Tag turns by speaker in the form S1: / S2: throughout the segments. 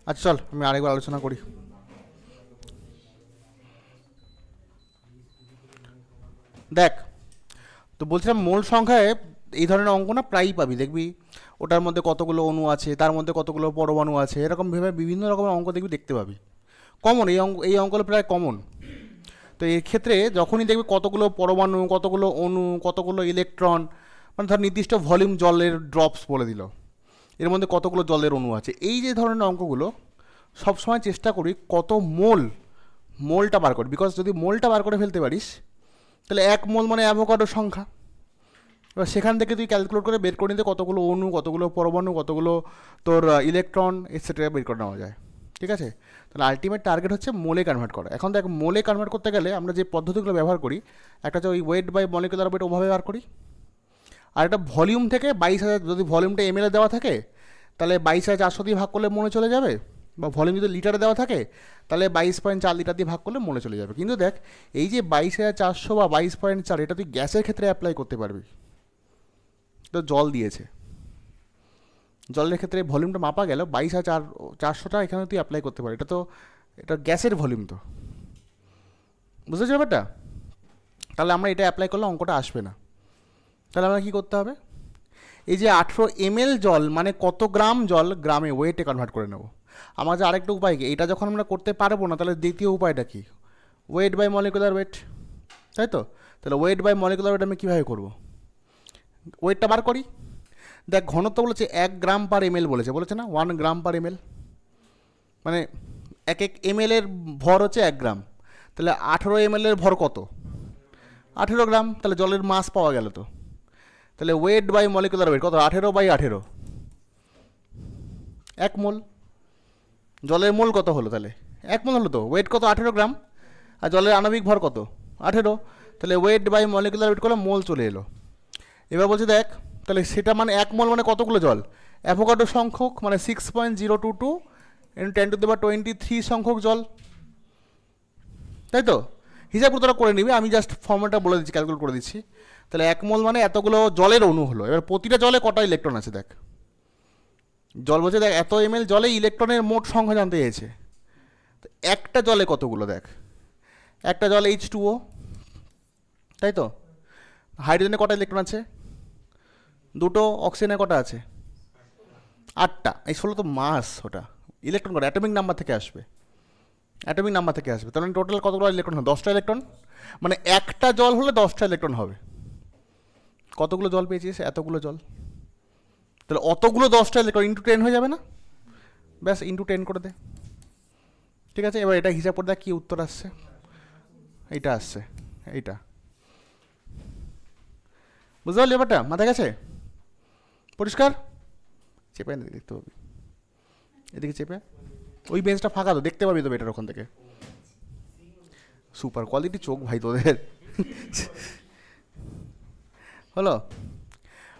S1: আচ্ছা চল আমি আরেকবার আলোচনা করি। দেখ, তো বলছিলাম মোল সংখ্যায় এই ধরনের অঙ্ক না প্রায়ই পাবি, দেখবি ওটার মধ্যে কতগুলো অণু আছে, তার মধ্যে কতগুলো পরমাণু আছে, এরকম ভেবে বিভিন্ন রকমের অঙ্ক দেখবি, দেখতে পাবি কমন। এই অঙ্কগুলো প্রায় কমন। তো এর ক্ষেত্রে যখনই দেখবি কতগুলো পরমাণু, কতগুলো অণু, কতগুলো ইলেকট্রন, মানে ধর নির্দিষ্ট ভলিউম জলের ড্রপস বলে দিল, এর মধ্যে কতগুলো জলের অণু আছে, এই যে ধরনের অঙ্কগুলো সবসময় চেষ্টা করি কত মোলটা বার করি। বিকজ যদি মোলটা বার করে ফেলতে পারিস তাহলে 1 মোল মানে অ্যাভোগাড্রো সংখ্যা। এবার সেখান থেকে তুই ক্যালকুলেট করে বের করে নিতে কতগুলো অণু, কতগুলো পরমাণু, কতগুলো তোর ইলেকট্রন এটসেট্রা বের করে নেওয়া যায়। ঠিক আছে, তাহলে আলটিমেট টার্গেট হচ্ছে মোলে কনভার্ট করা। এখন দেখ, মোলে কনভার্ট করতে গেলে আমরা যে পদ্ধতিগুলো ব্যবহার করি, একটা হচ্ছে ওই ওয়েট বাই মলিকুলার ওয়েট ওভাবে বার করি, আর একটা ভলিউম থেকে 22,000, যদি ভলিউমটা এমএলএ দেওয়া থাকে তাহলে 22,400 দিয়ে ভাগ করলে মনে চলে যাবে, বা ভলিউম যদি লিটারে দেওয়া থাকে তাহলে 22.4 লিটার দিয়ে ভাগ করলে মনে চলে যাবে। কিন্তু দেখ, এই যে 22,400 বা 22.4, এটা তুই গ্যাসের ক্ষেত্রে অ্যাপ্লাই করতে পারবি। তো জল দিয়েছে, জলের ক্ষেত্রে ভলিউমটা মাপা গেল 22,400টা এখানে তুই অ্যাপ্লাই করতে পারি। এটা গ্যাসের ভলিউম, তো বুঝতেছি ব্যাপারটা। তাহলে আমরা এটা অ্যাপ্লাই করলে অঙ্কটা আসবে না। তাহলে আমরা কী করতে হবে, এই যে 18 ml জল মানে কত গ্রাম জল, গ্রামে ওয়েটে কনভার্ট করে নেব। আমার যে আরেকটা উপায় কি, এটা যখন আমরা করতে পারবো না তাহলে দ্বিতীয় উপায়টা কি, ওয়েট বাই মলিকুলার ওয়েট, তাই তো। তাহলে ওয়েট বাই মলিকুলার ওয়েট আমি কীভাবে করবো, ওয়েটটা বার করি। দেখ, ঘনত্ব বলেছে 1 গ্রাম পার এমএল বলেছে না, 1 গ্রাম পার এমএল, মানে এক এমএল এর ভর হচ্ছে 1 গ্রাম। তাহলে 18 ml এর ভর কত, 18 গ্রাম। তাহলে জলের মাস পাওয়া গেল। তো তাহলে ওয়েট বাই মলিকুলার ওয়েট কত, 18/18, 1 মোল। জলের মোল কত হলো, তাহলে 1 মোল হলো। তো ওয়েট কত, 18 গ্রাম, আর জলের আণবিক ভর কত, 18। তাহলে ওয়েট বাই মলিকুলার ওয়েট করলে মোল চলে এলো। এবার বলছে দেখ, তাহলে সেটা মানে 1 মোল মানে কতগুলো জল, অ্যাভোগাড্রো সংখ্যক মানে 6.022 × 10⁻23 সংখ্যক জল, তাই তো। হিসাব করে তোরা করে নিবি, আমি জাস্ট ফর্মুলাটা বলে দিচ্ছি, ক্যালকুলেট করে দিচ্ছি। তাহলে 1 মোল মানে এতগুলো জলের অণু হলো। এবার প্রতিটা জলে কটা ইলেকট্রন আছে দেখ, জল বলছে দেখ এত ml জলে ইলেকট্রনের মোট সংখ্যা জানতে চেয়েছে। তো একটা জলে কতগুলো, দেখ একটা জলে H2O, তাই তো। হাইড্রোজেনে কটা ইলেকট্রন আছে, 2টো। অক্সিজেনে কটা আছে, 8টা। এই 16 তো মাস, ওটা ইলেকট্রন কটা, অ্যাটমিক নাম্বার থেকে আসবে, অ্যাটমিক নাম্বার থেকে আসবে। তাহলে টোটাল কতগুলো ইলেকট্রন হবে, 10টা ইলেকট্রন। মানে একটা জল হলে 10টা ইলেকট্রন হবে। কতগুলো জল পেয়েছিস, এতগুলো জল, তাহলে অতগুলো 10টা ইলেকট্রন ইন্টু 10 হয়ে যাবে না, ব্যাস ইন্টু 10 করে দে। ঠিক আছে, এবার এটা হিসাব করে দেখ কী উত্তর আসছে। এইটা আসছে, এইটা। বুঝতে পারলি ব্যাপারটা, মাথায় গেছে, পরিষ্কার। চেপে না, দেখতে পাবি, এদিকে চেপে, ওই বেঞ্চটা ফাঁকা তো, দেখতে পাবি তো বেটার ওখান থেকে। সুপার কোয়ালিটি চোখ ভাই তোদের। হলো,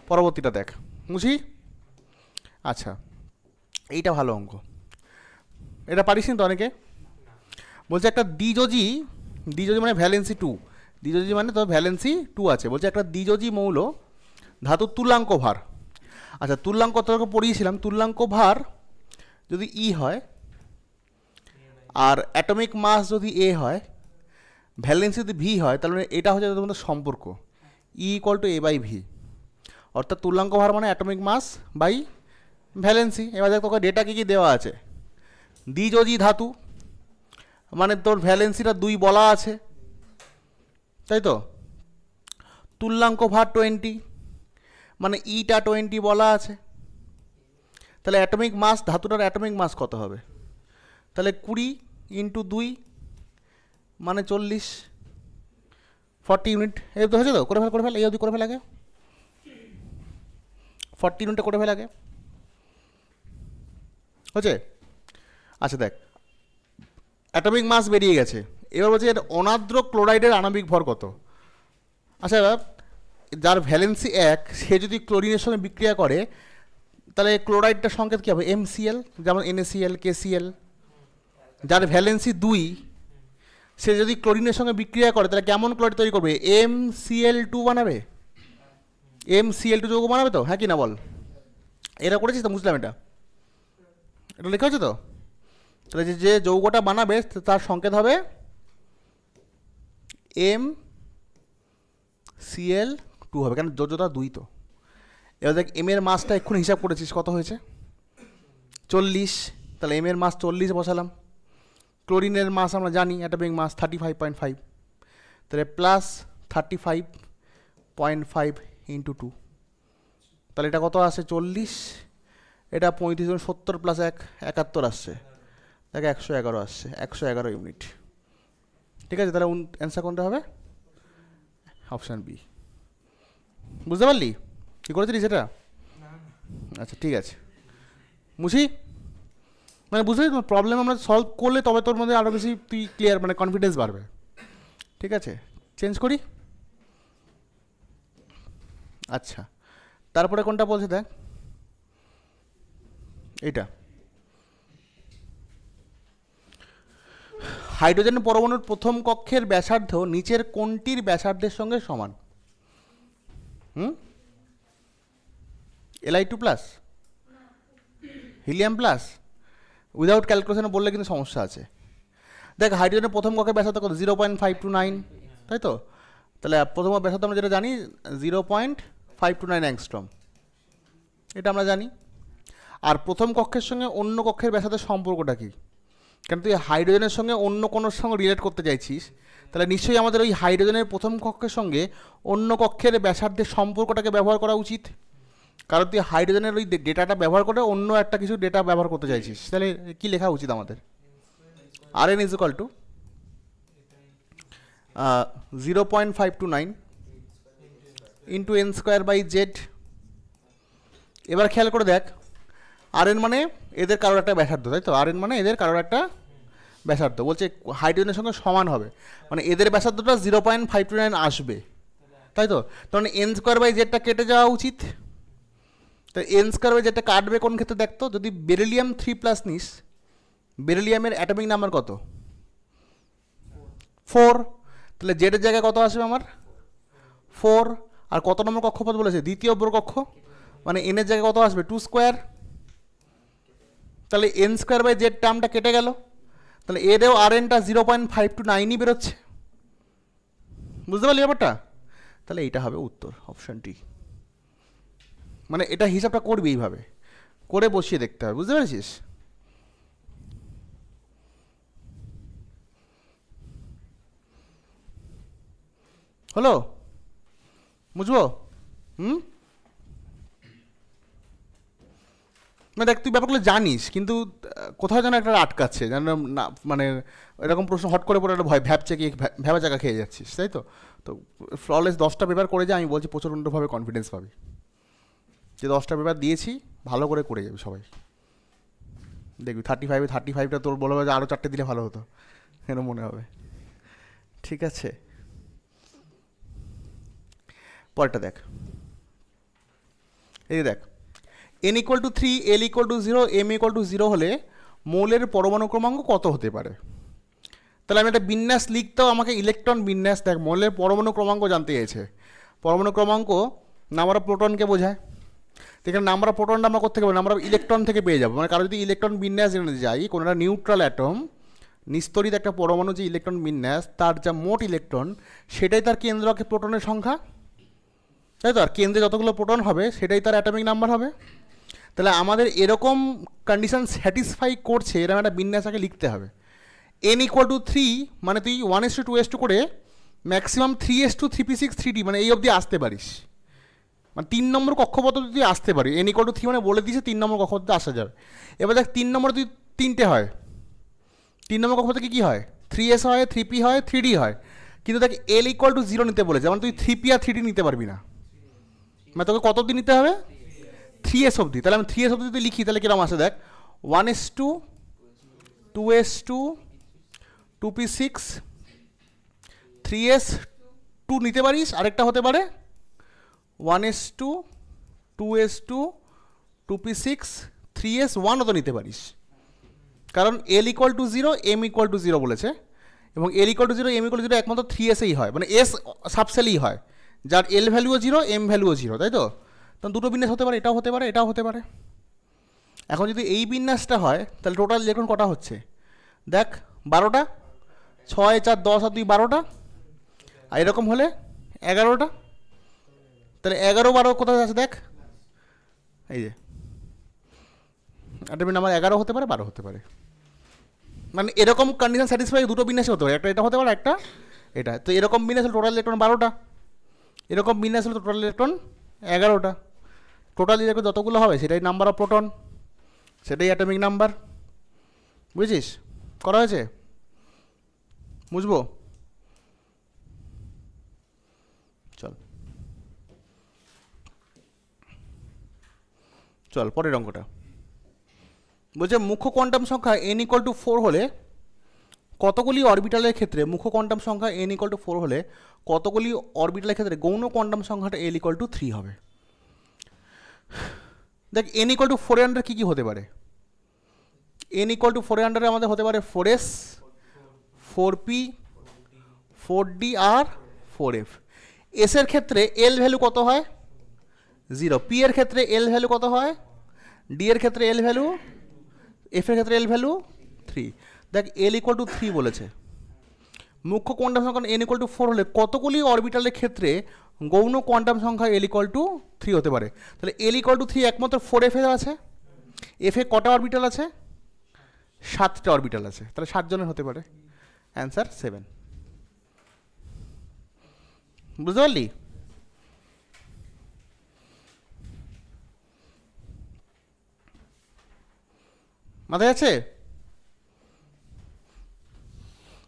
S1: পরবর্তীটা দেখ, বুঝি। আচ্ছা, এইটা ভালো অঙ্ক, এটা পারিস তো অনেকে। বলছে একটা দ্বিযোজী মানে ভ্যালেন্সি 2, দ্বিযোজী মানে তো ভ্যালেন্সি 2 আছে। বলছে একটা দ্বিযোজী মৌল ধাতুর তুল্যাঙ্ক ভার। আচ্ছা, তুল্যাঙ্ক তোকে পড়িয়েছিলাম, তুল্যাঙ্ক ভার যদি ই হয় আর অ্যাটমিক মাস যদি এ হয়, ভ্যালেন্সি যদি ভি হয়, তাহলে এটা হচ্ছে তোমাদের সম্পর্ক ই ইকুয়াল টু a/v, অর্থাৎ তুল্যাঙ্ক ভার মানে অ্যাটমিক মাস বাই ভ্যালেন্সি। এবার দেখ তোকে ডেটা কী কী দেওয়া আছে, দ্বিযোজী ধাতু মানে তোর ভ্যালেন্সিটা 2 বলা আছে, তাই তো। তুল্যাঙ্ক ভার 20 মানে ইটা 20 বলা আছে। তাহলে অ্যাটমিক মাস, ধাতুটার অ্যাটমিক মাস কত হবে, তাহলে 20 × 2 মানে 40, 40 ইউনিট। এই তো হয়েছে তো, করে ফেল, এই অবধি করে ফেল আগে, 40 ইউনিটটা করে ফেল আগে, হচ্ছে। আচ্ছা দেখ, অ্যাটমিক মাস বেরিয়ে গেছে। এবার বলছে এর অনাদ্র ক্লোরাইডের আণবিক ভর কত। আচ্ছা, এবার যার ভ্যালেন্সি 1 সে যদি ক্লোরিনের সঙ্গে বিক্রিয়া করে তাহলে ক্লোরাইডটার সংকেত কী হবে, MCl, যেমন NaCl, KCl। যার ভ্যালেন্সি 2 সে যদি ক্লোরিনের সঙ্গে বিক্রিয়া করে তাহলে কেমন ক্লোরাইড তৈরি করবে, MCl2 বানাবে, MCl2 যৌগ বানাবে তো, হ্যাঁ কি না বল। এটা করেছিস তো, বুঝলাম। এটা লেখা হচ্ছে তো, তাহলে যে যৌগটা বানাবে তার সংকেত হবে MCl2 হবে, কেন যোজ্যতা 2 তো। এবার দেখ এম এর মাসটা এক্ষুনি হিসাব করেছিস কত হয়েছে, 40, তাহলে এম এর মাস 40 বসালাম। ক্লোরিনের মাস আমরা জানি অ্যাটমিক মাস 35.5, তাহলে প্লাস 35.5 ইন্টু 2, তাহলে এটা কত আসছে 40, এটা 35 70 প্লাস 1 71 আসছে, দেখ 111 আসছে, 111 ইউনিট। ঠিক আছে, তাহলে অ্যান্সার কোনটা হবে? Option B. বুঝতে পারলি কী করেছিলিস এটা? আচ্ছা ঠিক আছে, মুছি মানে বুঝলি প্রবলেম আমরা সলভ করলে তবে তোর মধ্যে আরও বেশি তুই ক্লিয়ার মানে কনফিডেন্স বাড়বে। ঠিক আছে, চেঞ্জ করি। আচ্ছা, তারপরে কোনটা বলছে দেখ, এইটা হাইড্রোজেন পরমাণুর প্রথম কক্ষের ব্যাসার্ধ নিচের কোনটির ব্যাসার্ধের সঙ্গে সমান? Li2 plus, helium plus, without ক্যালকুলেশনে বললে কিন্তু সমস্যা আছে। দেখ হাইড্রোজেনের প্রথম কক্ষের ব্যাসার্ধ কত? 0.529, তাই তো? তাহলে প্রথম ব্যাসার্ধ আমরা যেটা জানি 0.529 অ্যাংস্ট্রম, এটা আমরা জানি। আর প্রথম কক্ষের সঙ্গে অন্য কক্ষের ব্যাসার্ধের সম্পর্কটা কী? কেন তুই হাইড্রোজেনের সঙ্গে অন্য কোনোর সঙ্গে রিলেট করতে চাইছিস, তাহলে নিশ্চয়ই আমাদের ওই হাইড্রোজেনের প্রথম কক্ষের সঙ্গে অন্য কক্ষের ব্যাসার্ধের সম্পর্কটাকে ব্যবহার করা উচিত, কারণ তুই হাইড্রোজেনের ওই ডেটাটা ব্যবহার করে অন্য একটা কিছু ডেটা ব্যবহার করতে চাইছিস। তাহলে কী লেখা উচিত আমাদের? Rn is equal to 0.529 into n square by Z. এবার খেয়াল করে দেখ, Rn মানে এদের কারোর একটা ব্যাসার্ধ, তাই তো? Rn মানে এদের কারোর একটা ব্যাসার্ধ, বলছে হাইড্রোজেনের সঙ্গে সমান হবে, মানে এদের ব্যাসার্ধটা 0.529 আসবে, তাই তো? তখন n স্কোয়ার বাই জেডটা কেটে যাওয়া উচিত। তো n স্কোয়ার বাই জেডটা কাটবে কোন ক্ষেত্রে দেখতো? যদি বেরিলিয়াম 3+ নিস, বেরিলিয়ামের অ্যাটমিক নাম্বার কত? 4, তাহলে জেডের জায়গায় কত আসবে আমার? 4। আর কত নম্বর কক্ষপথ বলেছে? দ্বিতীয় কক্ষ, মানে এনের জায়গায় কত আসবে? 2 স্কোয়ার। তাহলে n স্কোয়ার বাই জেড টার্মটা কেটে গেল, তাহলে এরও Rnটা 0.529ই বেরোচ্ছে। বুঝতে পারলি ব্যাপারটা? তাহলে এইটা হবে উত্তর, অপশানটি। মানে এটা হিসাবটা করবি এইভাবে করে বসিয়ে দেখতে হবে, বুঝতে পেরেছিস? হলো, বুঝবো? মানে দেখ তুই ব্যাপারগুলো জানিস, কিন্তু কোথাও যেন একটা আটকাচ্ছে, যেন না মানে এরকম প্রশ্ন হট করে পড়ে একটা ভয় ভ্যাবচে কি ভ্যাবা জায়গা খেয়ে যাচ্ছিস, তাই তো? তো ফ্ললেস 10টা পেপার করে যা, আমি বলছি প্রচণ্ডভাবে কনফিডেন্স পাবি যে 10টা পেপার দিয়েছি, ভালো করে যাবি সবাই, দেখবি 35টা তোর বলে যে আরও 4টে দিলে ভালো হতো, এরকম মনে হবে। ঠিক আছে, পরেরটা দেখ, এই দেখ n = 3, l = 0, m = 0 হলে মৌলের পরমাণু ক্রমাঙ্ক কত হতে পারে? তাহলে আমি একটা বিন্যাস লিখতেও আমাকে ইলেকট্রন বিন্যাস, দেখ মৌলের পরমাণু ক্রমাঙ্ক জানতে চেয়েছে। পরমাণু ক্রমাঙ্ক নাম্বার অফ প্রোটনকে বোঝায়, এখানে নাম্বার অফ প্রোটনটা আমরা কোথা থেকে পাবো? নাম্বার অফ ইলেকট্রন থেকে পেয়ে যাবো। মানে কারো যদি ইলেকট্রন বিন্যাস জেনে যাই, কোনো একটা নিউট্রাল অ্যাটম নিস্তরিত একটা পরমাণু যে ইলেকট্রন বিন্যাস, তার যা মোট ইলেকট্রন সেটাই তার কেন্দ্রকে প্রোটনের সংখ্যা, তাই তো? আর কেন্দ্রে যতগুলো প্রোটন হবে সেটাই তার অ্যাটমিক নাম্বার হবে। তাহলে আমাদের এরকম কন্ডিশন স্যাটিসফাই করছে এরকম একটা বিন্যাস আগে লিখতে হবে। n = 3 মানে তুই 1:2 করে ম্যাক্সিমাম 3:2 3p6 3d মানে এই অবধি আসতে পারিস, মানে 3 নম্বর কক্ষপথ তুই আসতে পারি। n = 3 মানে বলে দিয়েছে 3 নম্বর কক্ষপথে আসা যাবে। এবার দেখ 3 নম্বরে তুই 3টে হয়, 3 নম্বর কক্ষপথে কি হয়? 3s হয়, 3p হয়, 3d হয়। কিন্তু দেখ l = 0 নিতে বলেছে, মানে তুই 3p আর 3d নিতে পারবি না, মানে তোকে কত অবধি নিতে হবে? 3s অবধি। তাহলে আমি 3s অবধি যদি লিখি তাহলে কিরকম আসে দেখ, 1:2 2s2 2p6 3s 2 নিতে পারিস, আরেকটা হতে পারে 1:2 2s2 2p6 3s 1ও তো নিতে পারিস, কারণ l = 0 m = 0 বলেছে, এবং l = 0 m = 0 একমাত্র 3sই হয়, মানে s সাবসেলই হয়, যার l ভ্যালুও 0 m ভ্যালুও 0, তাই তো? তখন দুটো বিন্যাস হতে পারে, এটাও হতে পারে, এটাও হতে পারে। এখন যদি এই বিন্যাসটা হয় তাহলে টোটাল ইলেকট্রন কটা হচ্ছে? দেখ 12টা, 6 4 10 আর 2 12টা, আর এরকম হলে 11টা। তাহলে 11 12 কোথায় আছে দেখ, এই যে অ্যাটমিক নাম্বার 11 হতে পারে 12 হতে পারে। মানে এরকম কন্ডিশন স্যাটিসফাই দুটো বিন্যাসে হতে পারে, একটা এটা হতে পারে একটা এটা। তো এরকম বিন্যাস হলে টোটাল ইলেকট্রন 12টা, এরকম বিন্যাস হলে টোটাল ইলেকট্রন 11টা। টোটাল ইলেকট্রন যতগুলো হবে সেটাই নাম্বার অফ প্রোটন, সেটাই অ্যাটমিক নাম্বার। বুঝেছিস? করা হয়েছে? বুঝবো? চল চল পরের অঙ্কটা বলছে মুখ্য কোয়ান্টাম সংখ্যা n = 4 হলে কতগুলি অরবিটালের ক্ষেত্রে, মুখ্য কোয়ান্টাম সংখ্যা n = 4 হলে কতগুলি অরবিটালের ক্ষেত্রে গৌণ কোয়ান্টাম সংখ্যাটা l = 3 হবে। দেখ n = 4 এর আন্ডারে কী কী হতে পারে? n = 4 এর আন্ডারে আমাদের হতে পারে 4s, 4p, 4d আর 4f। এস এর ক্ষেত্রে এল ভ্যালু কত হয়? 0। পি এর ক্ষেত্রে এল ভ্যালু কত হয়? ডি এর ক্ষেত্রে এল ভ্যালু, এফ এর ক্ষেত্রে এল ভ্যালু 3। দেখ l = 3 বলেছে। মুখ্য কোয়ান্টাম সংখ্যা n = 4 হলে কতগুলি অরবিটালের ক্ষেত্রে গৌণ কোয়ান্টাম সংখ্যা l = 3 হতে পারে? তাহলে l = 3 একমাত্র 4f এ আছে। এফ এ কটা অরবিটাল আছে? 7টা অরবিটাল আছে। তাহলে 7 জনের হতে পারে। অ্যান্সার 7। বুঝতে পারলি? মাথায় আছে?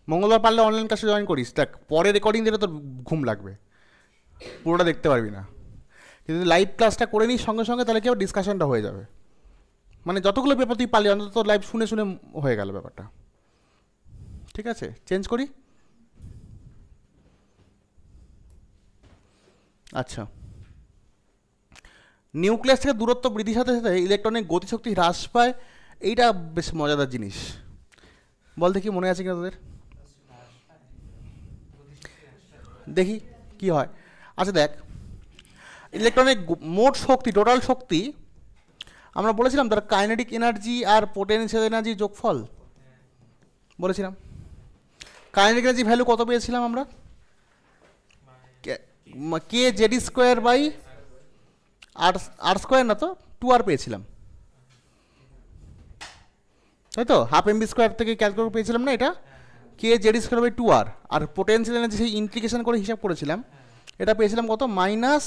S1: মঙ্গলবার পারলে অনলাইন ক্লাসে জয়েন করিস। দেখ পরে রেকর্ডিং দিলে তোর ঘুম লাগবে, পুরোটা দেখতে পারবি না। কিন্তু লাইভ ক্লাসটা করে নিস সঙ্গে সঙ্গে, তাহলে কি হবে, ডিসকাশনটা হয়ে যাবে। মানে যতগুলো পেপার তুই পারলি অন্তত তোর লাইভ শুনে শুনে হয়ে গেল ব্যাপারটা। ঠিক আছে, চেঞ্জ করি। আচ্ছা, নিউক্লিয়াস থেকে দূরত্ব বৃদ্ধির সাথে সাথে ইলেকট্রনের গতিশক্তি হ্রাস পায়, এইটা বেশ মজাদার জিনিস। বল দেখি মনে আছে কিনা তোদের, দেখি কি হয়। আচ্ছা দেখ, ইলেকট্রনের মোট শক্তি, টোটাল শক্তি আমরা বলেছিলাম তার কাইনেটিক এনার্জি আর পোটেনশিয়াল এনার্জি যোগফল বলেছিলাম। কাইনেটিক এনার্জি ভ্যালু কত পেয়েছিলাম আমরা? K Z e square by R square, না তো 2r পেয়েছিলাম, তাই তো? হাফ এমবি স্কোয়ার থেকে ক্যালকুলেট পেয়েছিলাম না এটা, K Z e square by 2r। আর পোটেনশিয়াল এনার্জি সেই ইন্টিগ্রেশন করে হিসাব করেছিলাম, এটা পেয়েছিলাম কত? Minus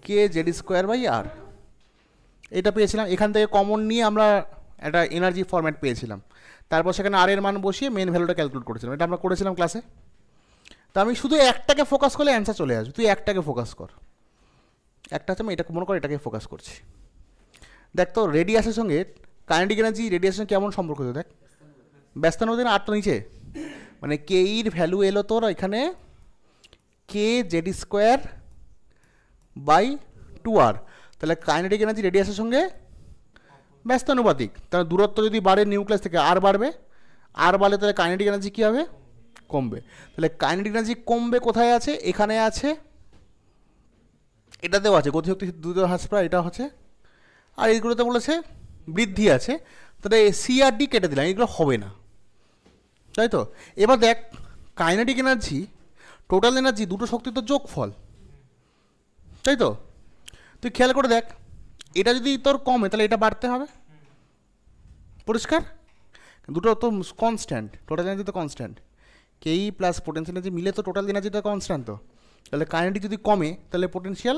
S1: K Z e square by R. এটা পেয়েছিলাম, এখান থেকে কমন নিয়ে আমরা একটা এনার্জি ফরম্যাট পেয়েছিলাম। তারপর সেখানে আর এর মান বসিয়ে মেন ভ্যালুটা ক্যালকুলেট করেছিলাম। এটা আমরা করেছিলাম ক্লাসে। তো আমি শুধু একটাকে ফোকাস করলে অ্যান্সার চলে আসবে। তুই একটাকে ফোকাস কর, একটা হচ্ছে আমি এটাকে মনে কর, এটাকে ফোকাস করছি। দেখ তো রেডিয়াসের সঙ্গে কাইনেটিক এনার্জি রেডিয়েশন কেমন সম্পর্ক? দেখ ব্যস্তানুপাতিক না, আটটা নিচে, মানে কে ইর ভ্যালু এলো তোর এখানে কে জেডি স্কোয়ার বাই 2r। তাহলে কাইনেটিক এনার্জি রেডিয়াসের সঙ্গে ব্যস্তানুপাতিক। তাহলে দূরত্ব যদি বাড়ে নিউক্লিয়াস থেকে, আর বাড়বে, আর বাড়লে তাহলে কাইনেটিক এনার্জি কী হবে? কমবে। তাহলে কাইনেটিক এনার্জি কমবে কোথায় আছে? এখানে আছে, এটাতেও আছে, গতিশক্তি দ্রুত হ্রাস পায়, এটা হচ্ছে। আর এইগুলোতে বলেছে বৃদ্ধি আছে। তাহলে সি আর ডি কেটে দিলাম, এগুলো হবে না, তাই তো? এবার দেখ কাইনেটিক এনার্জি, টোটাল এনার্জি, দুটো শক্তির তো যোগফল, তাই তো? তুই খেয়াল করে দেখ, এটা যদি তোর কমে তাহলে এটা বাড়তে হবে, পরিষ্কার? দুটো তো কনস্ট্যান্ট, টোটাল এনার্জি তো কনস্ট্যান্ট, কেই প্লাস পোটেনশিয়াল এনার্জি মিলে তো টোটাল এনার্জিটা কনস্ট্যান্ট। তো তাহলে কাইনেটিক যদি কমে তাহলে পোটেনশিয়াল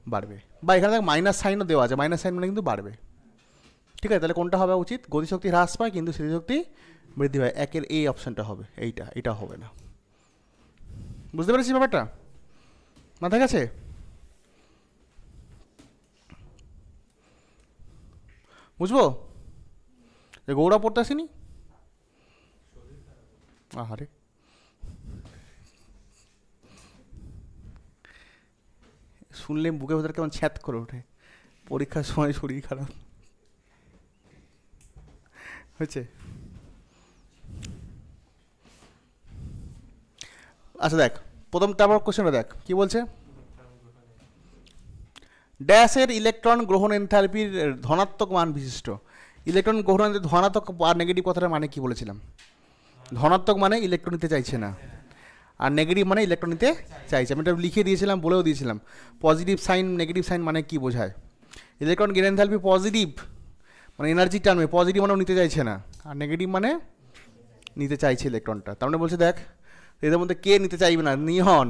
S1: বাড়বে। বা এখানে দেখ মাইনাস সাইনও দেওয়া আছে, মাইনাস সাইন মানে কিন্তু বাড়বে। ঠিক আছে, তাহলে কোনটা হবে উচিত? গতিশক্তি হ্রাস পায় কিন্তু স্থিতিশক্তি বৃদ্ধি পায়, একের এই অপশানটা হবে, এইটা, এটা হবে না। বুঝতে পেরেছিস ব্যাপারটা? মাথায় গেছে? বুঝবো? গৌড়া পড়তে আসিনি? আহারে, শুনলে বুকের ভেতরে কেমন ছ্যাত করে ওঠে। পরীক্ষার সময় শরীর খারাপ হয়েছে। আচ্ছা দেখ প্রথমটা আবার কোশ্চেনটা দেখ কি বলছে। ড্যাশের ইলেকট্রন গ্রহণ এনথালপির ধনাত্মক মান বিশিষ্ট। ইলেকট্রন গ্রহণ ধনাত্মক আর নেগেটিভ কথাটা মানে কি বলেছিলাম? ধনাত্মক মানে ইলেকট্রন নিতে চাইছে না, আর নেগেটিভ মানে ইলেকট্রন নিতে চাইছে। আমি এটা লিখে দিয়েছিলাম, বলেও দিয়েছিলাম। পজিটিভ সাইন নেগেটিভ সাইন মানে কি বোঝায়? ইলেকট্রন গেইন এনথালপি পজিটিভ মানে এনার্জি টার্মে, পজিটিভ মানেও নিতে চাইছে না, আর নেগেটিভ মানে নিতে চাইছে ইলেকট্রনটা। তার মানে বলছে দেখ এদের মধ্যে কে নিতে চাইবে না? নিয়ন।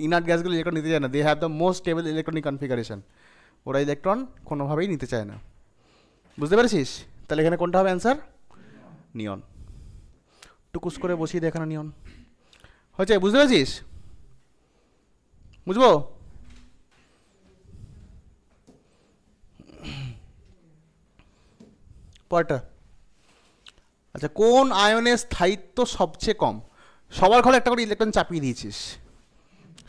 S1: ইনার্ট গ্যাসগুলো ইলেকট্রন নিতে চায় না, they have the most stable electronic configuration. ওরা ইলেকট্রন কোনোভাবেই নিতে চায় না। বুঝতে পেরেছিস? তাহলে এখানে কোনটা হবে অ্যান্সার? নিয়ন। টুকুস করে বসিয়ে দে এখানে নিয়ন। হয়েছে? বুঝতে পেরেছিস? বুঝবো? পরটা আচ্ছা, কোন আয়নের স্থায়িত্ব সবচেয়ে কম? সবার ঘরে একটা করে ইলেকট্রন চাপিয়ে দিয়েছিস,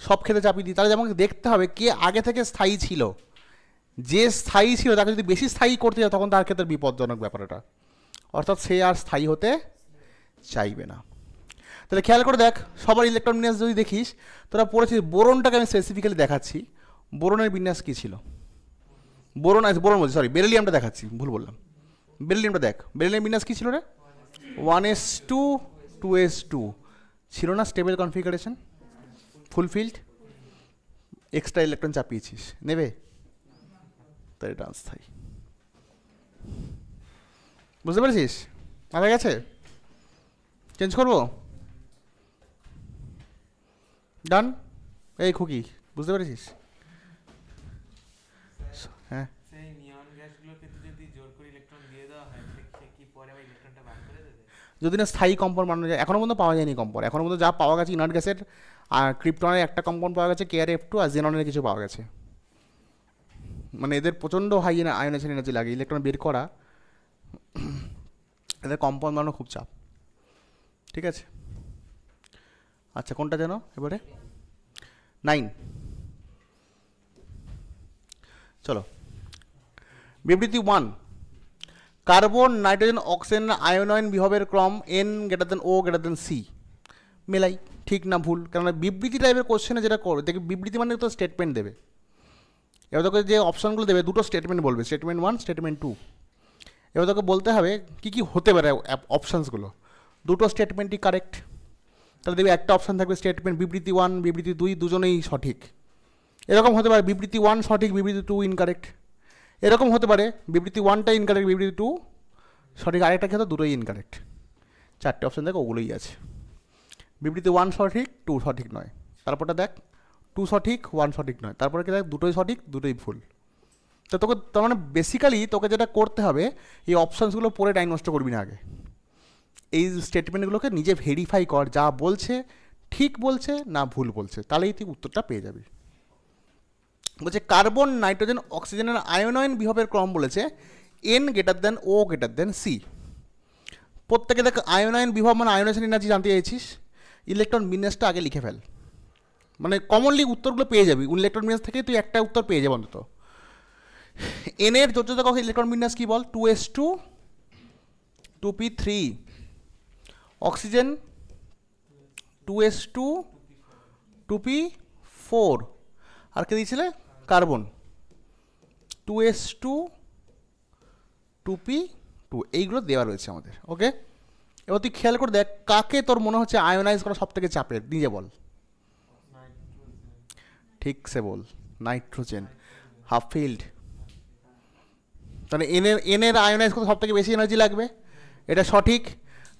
S1: সব ক্ষেত্রে চাপিয়ে দিই, তাহলে যেমন দেখতে হবে কে আগে থেকে স্থায়ী ছিল। যে স্থায়ী ছিল তাকে যদি বেশি স্থায়ী করতে যায় তখন তার ক্ষেত্রে বিপজ্জনক ব্যাপার এটা, অর্থাৎ সে আর স্থায়ী হতে চাইবে না। তাহলে খেয়াল করে দেখ, সবার ইলেকট্রন বিন্যাস যদি দেখিস, তোরা পড়েছিস। বোরনটাকে আমি স্পেসিফিক্যালি দেখাচ্ছি। বোরনের বিন্যাস কী ছিল? বোরন বলছি, সরি, বেরিলিয়ামটা দেখাচ্ছি, ভুল বললাম। বেরিলিয়ামটা দেখ, বেরিলিয়াম বিন্যাস কী ছিল রে? 1s2 2s2 ছিল না stable configuration, fulfilled. Extra electron চাপিয়েছিস, নেবে? তাই এটা অস্থায়ী। বুঝতে পেরেছিস? মাথা গেছে? চেঞ্জ করবো? ডান। এই খুকি, বুঝতে পেরেছিস? হ্যাঁ, যদি না স্থায়ী কম্পাউন্ড বানানো যায়। এখনও পর্যন্ত পাওয়া যায়নি কম্পাউন্ড, এখনও পর্যন্ত যা পাওয়া গেছে ইনার্ট গ্যাসের আর ক্রিপ্টনের একটা কম্পাউন্ড পাওয়া গেছে, KrF2, আর জেননের কিছু পাওয়া গেছে। মানে এদের প্রচণ্ড হাই আয়নেশন এনার্জি লাগে ইলেকট্রন বের করা, এদের কম্পাউন্ড বানানো খুব চাপ। ঠিক আছে, আচ্ছা কোনটা যেন এবারে? 9। চলো, বিবৃতি 1, কার্বন নাইট্রোজেন অক্সিজেন আয়নয়ন বিভবের ক্রম N>O>C। মেলাই, ঠিক না ভুল? কেননা বিবৃতি টাইপের কোশ্চেনে যেটা করে দেখি, বিবৃতি মানে তো স্টেটমেন্ট দেবে। এবার তোকে যে অপশানগুলো দেবে দুটো স্টেটমেন্ট বলবে, স্টেটমেন্ট 1, স্টেটমেন্ট 2। এবার তোকে বলতে হবে কী কী হতে পারে অপশানসগুলো। দুটো স্টেটমেন্টই কারেক্ট, তাহলে দেখবি একটা অপশান থাকবে স্টেটমেন্ট বিবৃতি 1, বিবৃতি 2 দুজনেই সঠিক। এরকম হতে পারে বিবৃতি 1 সঠিক, বিবৃতি 2 ইনকারেক্ট। এরকম হতে পারে বিবৃতি 1টা ইনকারেক্ট, বিবৃতি 2 সঠিক, আরেকটা ক্ষেত্রে দুটোই ইনকারেক্ট। চারটে অপশান দেখ, ওগুলোই আছে। বিবৃতি 1 সঠিক, 2 সঠিক নয়। তারপরটা দেখ 2 সঠিক, 1 সঠিক নয়। তারপরে কি দেখ দুটোই সঠিক, দুটোই ভুল। তো তোকে তার মানে বেসিক্যালি তোকে যেটা করতে হবে, এই অপশানসগুলো পড়ে টাইম নষ্ট করবি না আগে। এই স্টেটমেন্টগুলোকে নিজে ভেরিফাই কর, যা বলছে ঠিক বলছে না ভুল বলছে, তাহলেই তুই উত্তরটা পেয়ে যাবি। বলছে কার্বন নাইট্রোজেন অক্সিজেনের আয়নয়ন বিভবের ক্রম বলেছে N>O>C। প্রত্যেকে দেখ আয়নয়ন বিভব মানে আয়নেশন এনার্জি জানতে চাইছিস, ইলেকট্রন বিন্যাসটা আগে লিখে ফেল, মানে কমনলি উত্তরগুলো পেয়ে যাবি। ইলেকট্রন বিন্যাস থেকে তুই একটা উত্তর পেয়ে যাবি অন্তত। এন এর যোজ্যতা কক্ষে ইলেকট্রন বিন্যাস কী বল? 2s2 2p3। Oxygen 2s2 2p4। আর কে দিয়েছিলে? Carbon 2s2 2p2। এইগুলো দেওয়া রয়েছে আমাদের। ওকে, এবার তুই খেয়াল করে দেখ কাকে তোর মনে হচ্ছে আয়োনাইজ করা সব থেকে চাপের, নিজে বল। ঠিক সে বল, নাইট্রোজেন। হাফ ফিল্ড, তাহলে এনের আয়োনাইজ করতে সব থেকে বেশি এনার্জি লাগবে, এটা সঠিক।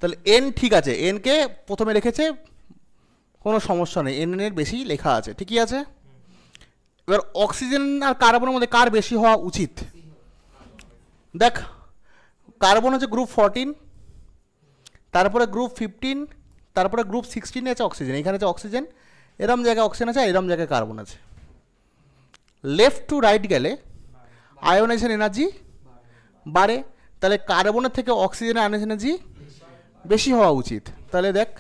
S1: তাহলে এন ঠিক আছে, এনকে প্রথমে রেখেছে, কোনো সমস্যা নেই, এনের বেশি লেখা আছে, ঠিকই আছে। এবার অক্সিজেন আর কার্বনের মধ্যে কার বেশি হওয়া উচিত? দেখ কার্বন হচ্ছে গ্রুপ 14, তারপরে গ্রুপ 15, তারপরে গ্রুপ 16 আছে অক্সিজেন। এখানে আছে অক্সিজেন, এরম জায়গায় অক্সিজেন আছে, এরম জায়গায় কার্বন আছে। লেফট টু রাইট গেলে আয়োনাইজেশন এনার্জি বাড়ে, তাহলে কার্বনের থেকে অক্সিজেনের আয়োনাইজেশন এনার্জি বেশি হওয়া উচিত। তাহলে দেখ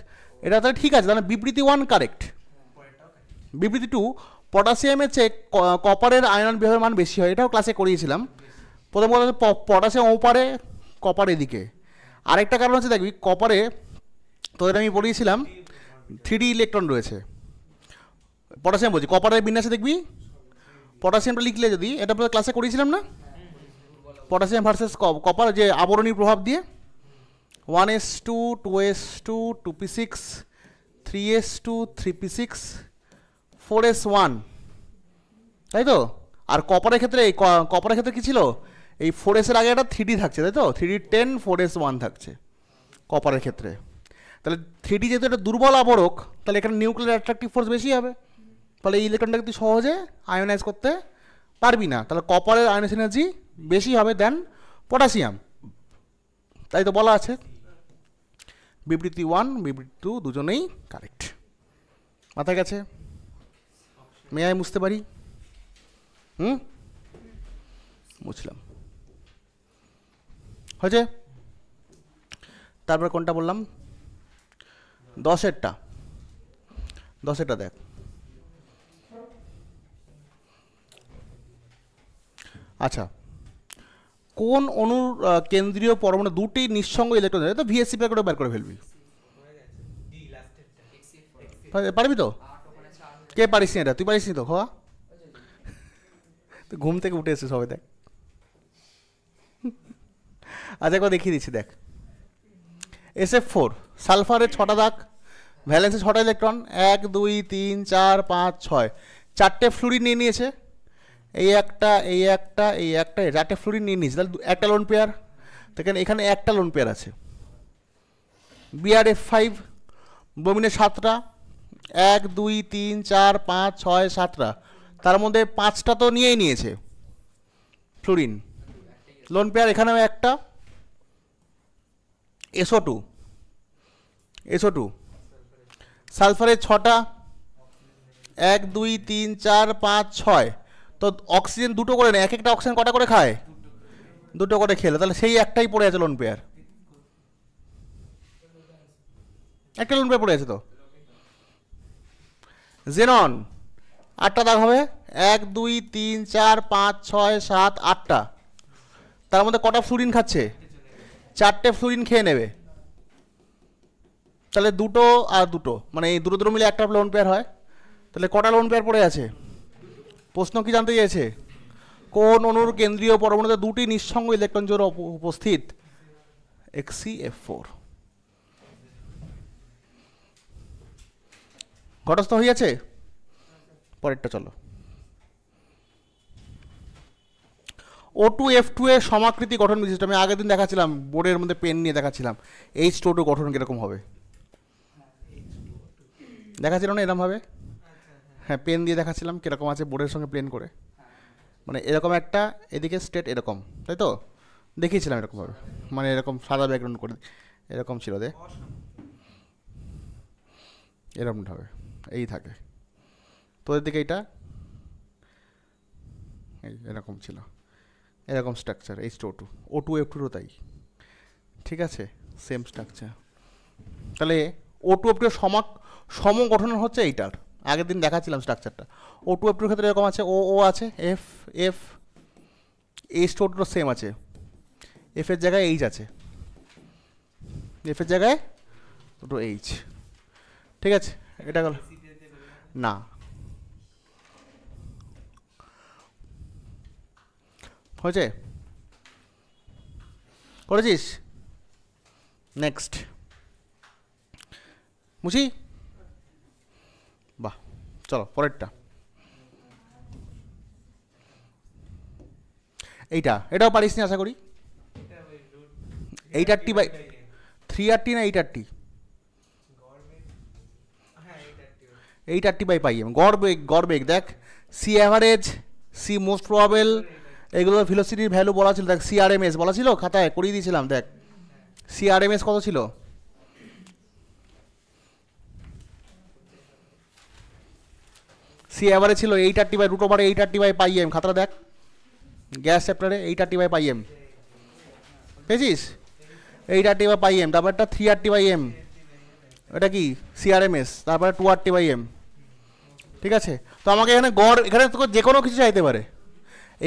S1: এটা তাহলে ঠিক আছে, তাহলে বিবৃতি 1 কারেক্ট। বিবৃতি 2, পটাশিয়ামের চেয়ে কপারের আয়নন বিভবের মান বেশি হয়, এটাও ক্লাসে করিয়েছিলাম। প্রথম কথা হচ্ছে পটাশিয়াম ওপারে, কপার এদিকে। আরেকটা কারণ হচ্ছে দেখবি কপারে তোদের আমি পড়িয়েছিলাম 3D ইলেকট্রন রয়েছে। পটাশিয়াম বলছি, কপারের বিন্যাসে দেখবি পটাশিয়ামটা লিখলে যদি, এটা ক্লাসে করিয়েছিলাম না, পটাশিয়াম ভার্সেস কপার যে আবরণীর প্রভাব দিয়ে 1s2 2s2 2p6 3s2 3p6 4s1, তাই তো? আর কপারের ক্ষেত্রে কপারের ক্ষেত্রে কী ছিল, এই 4s এর আগে একটা 3d থাকছে, তাই তো? 3d10 4s1 থাকছে কপারের ক্ষেত্রে। তাহলে 3d যেহেতু একটা দুর্বল আবরক, তাহলে এখানে নিউক্লিয়ার অ্যাট্রাকটিভ ফোর্স বেশি হবে, ফলে এই ইলেকট্রনটাকে তুই সহজে আয়োনাইজ করতে পারবি না। তাহলে কপারের আয়োনাইজ এনার্জি বেশি হবে দেন পটাশিয়াম, তাই তো বলা আছে। বিবৃতি 1 বিবৃতি 2 দুজনেই কারেক্ট। মাথায় গেছে? মেয়ায় মুছতে পারি? বুঝলাম, হয়েছে। তারপর কোনটা বললাম? 10এরটা দেখ। আচ্ছা, কোন অণুর কেন্দ্রীয় পরমাণু দুটি নিঃসঙ্গ ইলেকট্রন, তো ভিএসসি করে বের করে ফেলবি, পারবি তো? কে পারিস নি এটা? তুই পারিস নি তো? হওয়া তুই ঘুম থেকে উঠে এসেছিস সবাই, দেখ। আচ্ছা, একবার দেখিয়ে দিচ্ছি, দেখ। SF4 সালফারের 6টা দাগ, ভ্যালেন্সে 6টা ইলেকট্রন, 1 2 3 4 5 6, 4টে ফ্লুরিন নিয়ে নিয়েছে, এই একটা 4টে ফ্লুরিন নিয়ে নিয়েছে, তাহলে একটা লোন পেয়ার, দেখেন এখানে একটা লোন পেয়ার আছে। BrF5 ব্রোমিনের 7টা, 1 2 3 4 5 6 7টা, তার মধ্যে 5টা তো নিয়েই নিয়েছে ফ্লুরিন, লোন পেয়ার এখানেও একটা। SO2 সালফারের 6টা, 1 2 3 4 5 6, তো অক্সিজেন দুটো করে নেয়, এক একটা অক্সিজেন কটা করে খায়? দুটো করে খেলে, তাহলে সেই একটাই পড়ে আছে লোন পেয়ার, একটা লোন পেয়ার পড়ে আছে তো। জেনন 8টা দাগ হবে, 1 2 3 4 5 6 7 8টা, তার মধ্যে কটা ফ্লুরিন খাচ্ছে? 4টে ফ্লুরিন খেয়ে নেবে, তাহলে দুটো আর দুটো, মানে এই দুটো মিলে একটা লোন পেয়ার হয়, তাহলে কটা লোন পেয়ার পড়ে আছে? প্রশ্ন কি জানতে চেয়েছে? কোন অণুর কেন্দ্রীয় পরমাণুতে দুটি নিঃসঙ্গ ইলেকট্রন জোড়া উপস্থিত? HCF4 ঘটস্থ হইয়াছে। পরেরটা চলো। O2F2 এর সমাকৃতি গঠন বিশিষ্ট, আমি আগের দিন দেখাচ্ছিলাম বোর্ডের মধ্যে পেন নিয়ে দেখাচ্ছিলাম H2O2 গঠন কিরকম হবে, দেখাচ্ছিল না এরকম ভাবে? হ্যাঁ, পেন দিয়ে দেখাচ্ছিলাম কিরকম আছে বোর্ডের সঙ্গে প্লেন করে, মানে এরকম একটা, এদিকে স্ট্রেট এরকম, তাই তো? দেখিয়েছিলাম এরকমভাবে, মানে এরকম সাদা ব্যাকগ্রাউন্ড করে এরকম ছিল, দে এরকমভাবে এই থাকে, তোদের দিকে এইটা এই এরকম ছিল, এরকম স্ট্রাকচার H2O2, O2F2 তাই, ঠিক আছে, সেম স্ট্রাকচার। তাহলে O2F2 সম গঠন হচ্ছে এইটার, আগের দিন দেখাচ্ছিলাম স্ট্রাকচারটা। O2F2 ক্ষেত্রে এরকম আছে, O আছে, F H2O2 সেম আছে, F এর জায়গায় H আছে, F এর জায়গায় দুটো H, ঠিক আছে? এটা গেল না, হয়েছে? করেছিস? নেক্সট মুছি, বাহ, চলো পরেরটা। এটাও পারিস নি আশা করি। 8RT/3RT না 8RT? 8RT/πm গড় বেগ দেখ, C average, C most probable, এগুলো ভেলোসিটির ভ্যালু বলা ছিল, দেখ CRMS বলা ছিল, খাতায় করিয়ে দিয়েছিলাম, দেখ CRMS কত ছিল? সি অ্যাভারেজ ছিল 8RT/√8RT/πm, খাতাটা দেখ গ্যাস চ্যাপ্টারে, 8RT/πm পেয়েছিস? 8RT/πm, তারপর একটা 3RT/m, এটা কি CRMS, তারপরে 2RT/m, ঠিক আছে? তো আমাকে এখানে গড়, এখানে তো যে কোনো কিছু চাইতে পারে,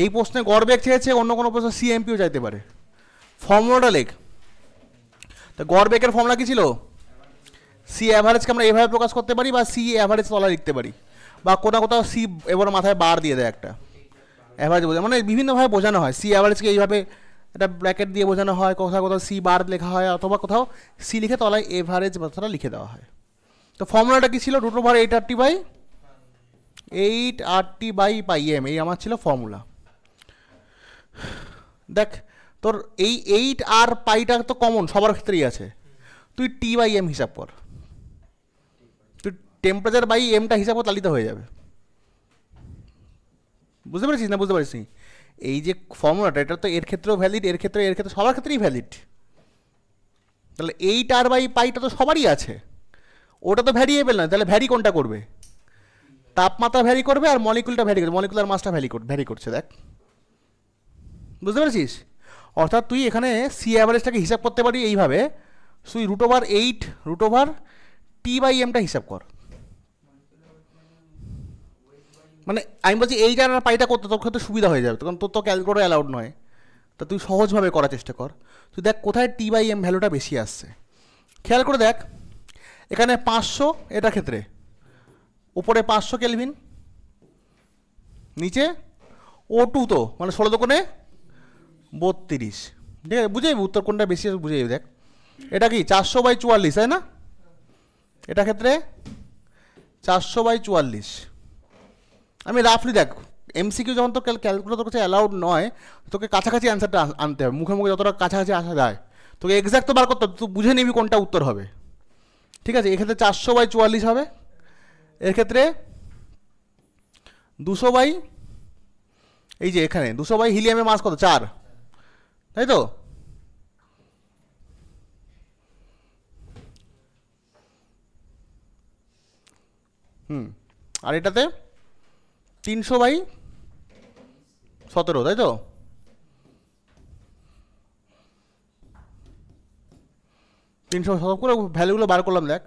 S1: এই প্রশ্নে গড় বেগ চেয়েছে, অন্য কোনো প্রশ্নে CMPও চাইতে পারে। ফর্মুলাটা লেখ, তো গড় বেগের ফর্মুলা কি ছিল? সি অ্যাভারেজকে আমরা এভাবে প্রকাশ করতে পারি, বা সি অ্যাভারেজ তলা লিখতে পারি, বা কোথাও সি এবার মাথায় বার দিয়ে দেয় একটা অ্যাভারেজ বোঝা, মানে বিভিন্নভাবে বোঝানো হয়। সি অ্যাভারেজকে এইভাবে এটা ব্র্যাকেট দিয়ে বোঝানো হয়, কোথাও কোথাও সি বার লেখা হয়, অথবা কোথাও সি লিখে তলায় এভারেজ কথাটা লিখে দেওয়া হয়। তো ফর্মুলাটা কি ছিল? √8RT/8RT/πm, এই আমার ছিল ফর্মুলা। দেখ তোর এই 8 আর পাইটা তো কমন, সবার ক্ষেত্রেই আছে। তুই T/m হিসাব কর, তুই টেম্পারেচার বাই এমটা হিসাব কর, তালিতে হয়ে যাবে। বুঝতে পেরেছিস না বুঝতে পারিস? এই যে ফর্মুলাটা, এটা তো এর ক্ষেত্রেও ভ্যালিড, এর ক্ষেত্রে সবার ক্ষেত্রেই ভ্যালিড। তাহলে 8R/πটা তো সবারই আছে, ওটা তো ভ্যারিয়েবল না, তাহলে ভ্যারি কোনটা করবে? তাপমাত্রা ভ্যারি করবে আর মলিকুলটা ভ্যারি করবে, মলিকুলার মাসটা ভ্যারি করছে। দেখ বুঝতে পেরেছিস? অর্থাৎ তুই এখানে সি অ্যাভারেজটাকে হিসাব করতে পারি এইভাবে, তুই √8 T/mটা হিসাব কর। মানে আমি বলছি 8R/πটা করতে তোর ক্ষেত্রে সুবিধা হয়ে যাবে, তখন তোর তো ক্যালকুলেটর অ্যালাউড নয়। তা তুই সহজভাবে করার চেষ্টা কর। তুই দেখ কোথায় T/m ভ্যালুটা বেশি আসছে, খেয়াল করে দেখ। এখানে 500, এটার ক্ষেত্রে উপরে 500 কেলভিন, নিচে O2 তো মানে 16 দোকানে 32। ঠিক আছে, বুঝে যাবি উত্তর কোনটা বেশি আছে, বুঝে যাবি। দেখ এটা কি 400/44, তাই না? এটা ক্ষেত্রে 400/44। আমি রাফলি দেখ, MCQ যখন তোর ক্যালকুলেটর তোর কাছে অ্যালাউড নয়, তোকে কাছাকাছি অ্যান্সারটা আনতে হবে, মুখে মুখে যতটা কাছাকাছি আসা যায়। তোকে এক্স্যাক্ট তো বার করতে হবে, তুই বুঝে নিবি কোনটা উত্তর হবে। ঠিক আছে, এক্ষেত্রে 400/44 হবে, এর ক্ষেত্রে 200 এই যে এখানে 200 হিলিয়ামের মাস কত? 4, তাই তো? আর এটাতে 300/17, তাই তো? করে ভ্যালুগুলো বার করলাম। দেখ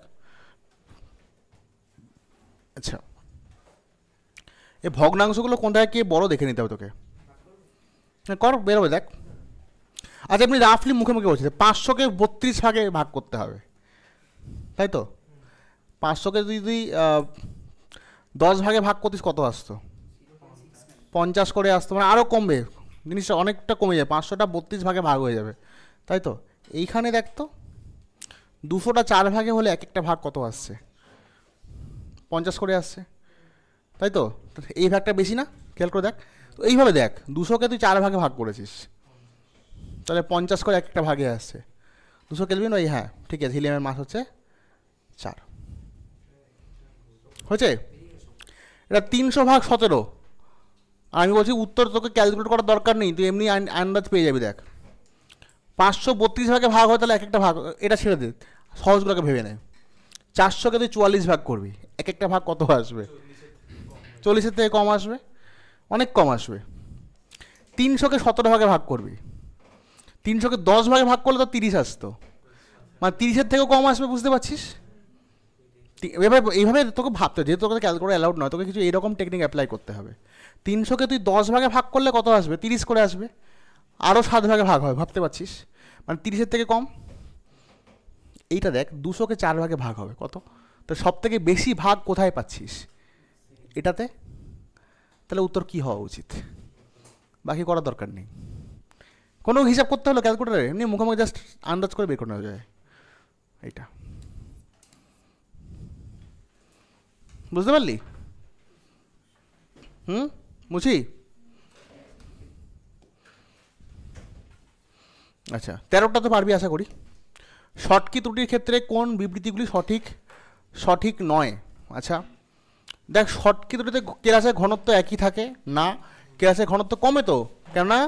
S1: আচ্ছা, এই ভগ্নাংশগুলো কোনটায় কে বড় দেখে নিতে হবে তোকে, কর বেরোবে। দেখ আচ্ছা, আপনি রাফলি মুখে মুখে বলছি 500কে 32 ভাগে ভাগ করতে হবে, তাই তো? 500কে তুই 10 ভাগে ভাগ করতিস, কত আসতো? 50 করে আসতো, মানে আরও কমবে জিনিসটা, অনেকটা কমে যাবে। 500টা 32 ভাগে ভাগ হয়ে যাবে, তাই তো? এইখানে দেখ তো 200টা 4 ভাগে হলে এক একটা ভাগ কত আসছে? 50 করে আসছে, তাই তো? এই ভাগটা বেশি না, খেয়াল করে দেখ। তো এইভাবে দেখ, 200কে তুই 4 ভাগে ভাগ করেছিস, তাহলে 50 করে এক একটা ভাগে আসছে। 200 কেলভিন, ওই হ্যাঁ ঠিক আছে, হিলিয়ামের মাস হচ্ছে 4 হয়েছে। এটা 300/17। আর আমি বলছি উত্তর তোকে ক্যালকুলেট করার দরকার নেই, তুই এমনি আন্দাজ পেয়ে যাবি। দেখ 532 ভাগে ভাগ হয়, তাহলে এক একটা ভাগ, এটা ছেড়ে দে, সহজগুলোকে ভেবে নেয়। 400কে তুই 44 ভাগ করবি, এক একটা ভাগ কত আসবে? 40-এর থেকে কম আসবে, অনেক কম আসবে। 300কে 17 ভাগে ভাগ করবি, 300কে 10 ভাগে ভাগ করলে তো 30 আসতো, মানে 30-এর থেকেও কম আসবে। বুঝতে পারছিস? এইভাবে তোকে ভাবতে, যেহেতু তোকে ক্যালকুলেটর অ্যালাউড নয়, তোকে কিছু এইরকম টেকনিক অ্যাপ্লাই করতে হবে। 300কে তুই 10 ভাগে ভাগ করলে কত আসবে? 30 করে আসবে, আরও 7 ভাগে ভাগ হয়, ভাবতে পারছিস? মানে 30-এর থেকে কম। এইটা দেখ 200কে 4 ভাগে ভাগ হবে কত? তো সব থেকে বেশি ভাগ কোথায় পাচ্ছিস? এটাতে। তাহলে উত্তর কি হওয়া উচিত? বাকি করার দরকার নেই, কোনো হিসাব করতে হলো ক্যালকুলেটারে, এমনি মুখোমুখি জাস্ট আন্দাজ করে বের করে নেওয়া যায়। এইটা বুঝতে পারলি? মুছি। আচ্ছা, 13টা তো পারবি আশা করি। শর্টকি ত্রুটির ক্ষেত্রে কোন বিবৃতিগুলি সঠিক নয়? আচ্ছা দেখ, শর্টকি ত্রুটিতে কেলাসের ঘনত্ব একই থাকে না, কেলাসের ঘনত্ব কমে, তো কেননা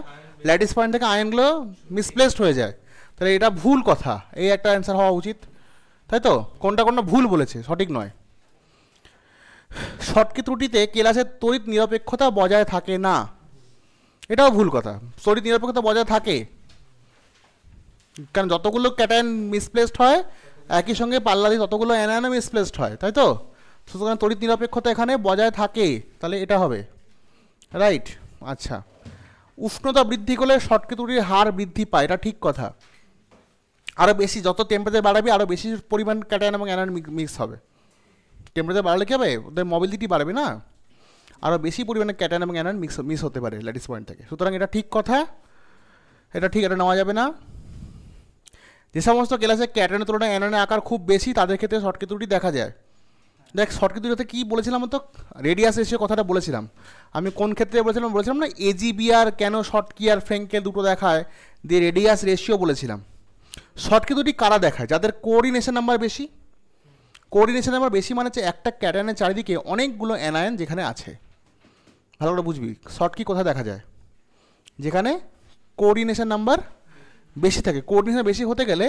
S1: ল্যাটিস পয়েন্ট থেকে আয়নগুলো মিসপ্লেসড হয়ে যায়। তাহলে এটা ভুল কথা, এই একটা অ্যান্সার হওয়া উচিত, তাই তো? কোনটা ভুল বলেছে, সঠিক নয়। শর্টকি ত্রুটিতে কেলাসের তড়িৎ নিরপেক্ষতা বজায় থাকে না, এটাও ভুল কথা। তড়িৎ নিরপেক্ষতা বজায় থাকে, কারণ যতগুলো ক্যাটায়ন মিসপ্লেসড হয় একই সঙ্গে পাল্লা দিয়ে ততগুলো অ্যানায়নও মিসপ্লেসড হয়, তাই তো? সুতরাং তড়িৎ নিরপেক্ষতা এখানে বজায় থাকে, তাহলে এটা হবে রাইট। আচ্ছা, উষ্ণতা বৃদ্ধি করলে শর্টকি ত্রুটির হার বৃদ্ধি পায়, এটা ঠিক কথা। আরও বেশি যত টেম্পারেচার বাড়াবি, আরও বেশি পরিমাণ ক্যাটায়ন এবং অ্যানায়ন মিক্স হবে। টেম্পারেচার বাড়লে কী হবে? ওদের মোবিলিটি বাড়বে না, আরও বেশি পরিমাণে ক্যাটায়ন এবং অ্যানায়ন মিক্স হতে পারে ল্যাটিস পয়েন্ট থেকে। সুতরাং এটা ঠিক কথা। এটা ঠিক, এটা নেওয়া যাবে না। যে সমস্ত ক্লাসে ক্যাটায়নের তুলনায় অ্যানায়নের আকার খুব বেশি তাদের ক্ষেত্রে শর্টকি ত্রুটি দেখা যায়। দেখ শর্টকি ত্রুটিতে কী বলেছিলাম তো, রেডিয়াস রেশিও কথাটা বলেছিলাম। আমি কোন ক্ষেত্রে বলেছিলাম না, এজিবিআর কেন শর্টকি আর ফ্রেঙ্কেল দুটো দেখায়, দিয়ে রেডিয়াস রেশিও বলেছিলাম। শর্টকি ত্রুটি কারা দেখায়? যাদের কোঅর্ডিনেশন নাম্বার বেশি। কোঅর্ডিনেশন নাম্বার বেশি মানে হচ্ছে একটা ক্যাটায়নের চারিদিকে অনেকগুলো অ্যানায়ন যেখানে আছে। ভালো করে বুঝবি শর্টকি কোথায় দেখা যায়, যেখানে কোঅর্ডিনেশন নাম্বার বেশি থাকে। কোঅর্ডিনেশন বেশি হতে গেলে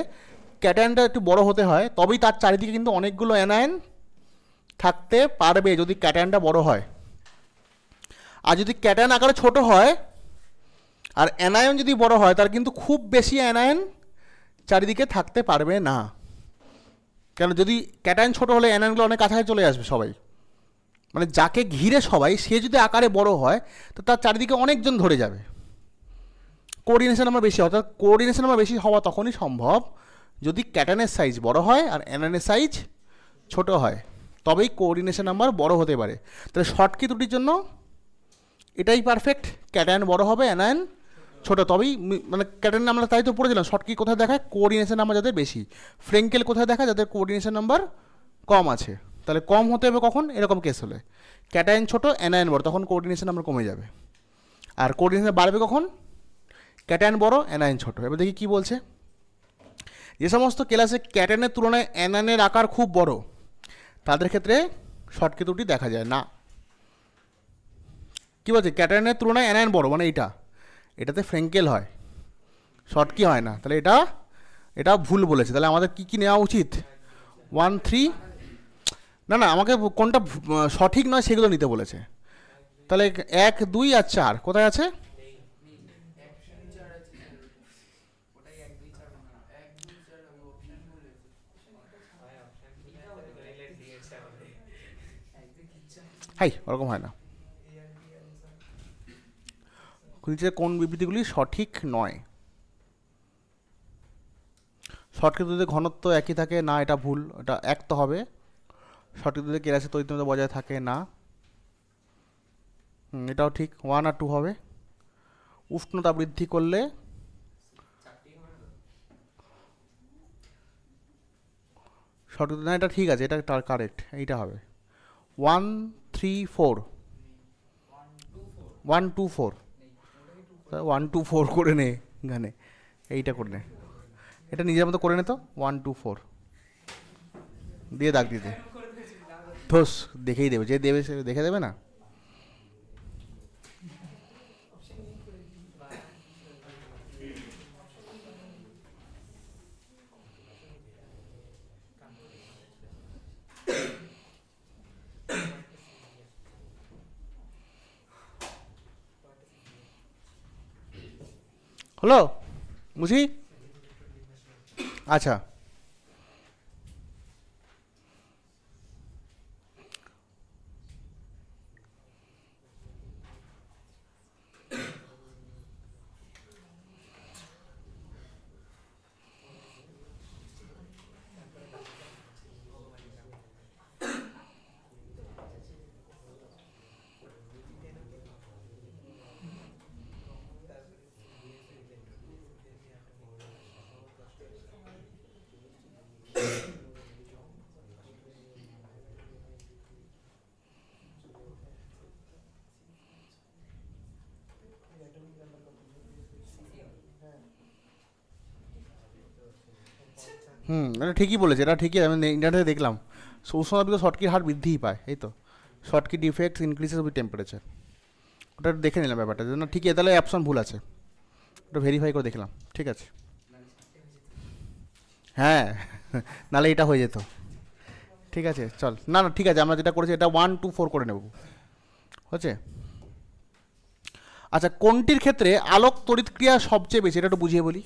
S1: ক্যাটায়নটা একটু বড় হতে হয়, তবেই তার চারিদিকে কিন্তু অনেকগুলো অ্যানায়ন থাকতে পারবে যদি ক্যাটায়নটা বড় হয়। আর যদি ক্যাটায়ন আকারে ছোট হয় আর অ্যানায়ন যদি বড় হয়, তার কিন্তু খুব বেশি অ্যানায়ন চারিদিকে থাকতে পারবে না। কেন? যদি ক্যাটায়ন ছোট হলে অ্যানায়নগুলো অনেক কাছাকাছি চলে আসবে সবাই, মানে যাকে ঘিরে সবাই, সে যদি আকারে বড় হয় তো তার চারিদিকে অনেকজন ধরে যাবে। কোঅর্ডিনেশন নাম্বার বেশি, অর্থাৎ কোঅর্ডিনেশন নাম্বার বেশি হওয়া তখনই সম্ভব যদি ক্যাটায়নের সাইজ বড় হয় আর অ্যানায়নের সাইজ ছোট হয়, তবেই কোঅর্ডিনেশন নাম্বার বড় হতে পারে। তাহলে শর্টকি ত্রুটির জন্য এটাই পারফেক্ট, ক্যাটায়ন বড় হবে অ্যানায়ন ছোট, তবেই মানে ক্যাটায়ন আমরা তাই তো পড়েছিলাম শর্টকি কোথায় দেখায়, কোঅর্ডিনেশন নাম্বার যাদের বেশি। ফ্রেঙ্কেল কোথায় দেখায়, যাদের কোঅর্ডিনেশন নাম্বার কম আছে। তাহলে কম হতে হবে কখন? এরকম কেস হলে ক্যাটায়ন ছোট অ্যানায়ন বড়, তখন কোঅর্ডিনেশন নাম্বার কমে যাবে। আর কোঅর্ডিনেশন বাড়বে কখন? ক্যাটায়ন বড় অ্যানায়ন ছোট। এবার দেখি কী বলছে। যে সমস্ত ক্লাসে ক্যাটায়নের তুলনায় অ্যানায়নের আকার খুব বড় তাদের ক্ষেত্রে শর্টকি ত্রুটি দেখা যায় না। কী বলছে? ক্যাটায়নের তুলনায় অ্যানায়ন বড় মানে এটাতে ফ্রেঙ্কেল হয়, শর্টকি হয় না। তাহলে এটা ভুল বলেছে। তাহলে আমাদের কী নেওয়া উচিত? 1, 3, না আমাকে কোনটা সঠিক নয় সেগুলো নিতে বলেছে। তাহলে 1, 2 আর 4 কোথায় আছে? হাই, ওরকম হয় না। কোন বিবৃতিগুলি সঠিক নয়? শর্টকি ত্রুটিতে ঘনত্ব একই থাকে না, এটা ভুল, এটা এক তো হবে। শর্টকি ত্রুটিতে কেলাসের তড়িৎদ্বন্দ্ব বজায় থাকে না, এটাও ঠিক। 1 আর 2 হবে। উষ্ণতা বৃদ্ধি করলে শর্টকি না, এটা ঠিক আছে, এটা কারেক্ট, এইটা হবে 1, 3, 4, 1, 2, 4, 1, 2, 4 করে নে এখানে, এইটা করে নে, এটা নিজের মতো করে নে তো। 1, 2, 4 দিয়ে দাগ দিতে ধোস, দেখেই দেবে, যে দেবে সে দেখে দেবে না। হলো বুঝি? আচ্ছা, এটা ঠিকই বলেছে, এটা ঠিকই, আমি ইন্টারনেটে দেখলাম উষ্ণতাবৃদ্ধ শর্টকির হার বৃদ্ধিই পায়, এই তো শর্টকি ডিফেক্টস ইনক্রিজেস উইথ টেম্পারেচার। ওটা দেখে নিলাম ব্যাপারটা, জন্য ঠিকই, তাহলে অপশন ভুল আছে, ওটা ভেরিফাই করে দেখলাম, ঠিক আছে। হ্যাঁ নাহলে এটা হয়ে যেত। ঠিক আছে চল, না ঠিক আছে, আমরা যেটা করেছি এটা 1, 2, 4 করে নেব, হচ্ছে। আচ্ছা, কোনটির ক্ষেত্রে আলোক তড়িৎক্রিয়া সবচেয়ে বেশি, এটা একটু বুঝিয়ে বলি।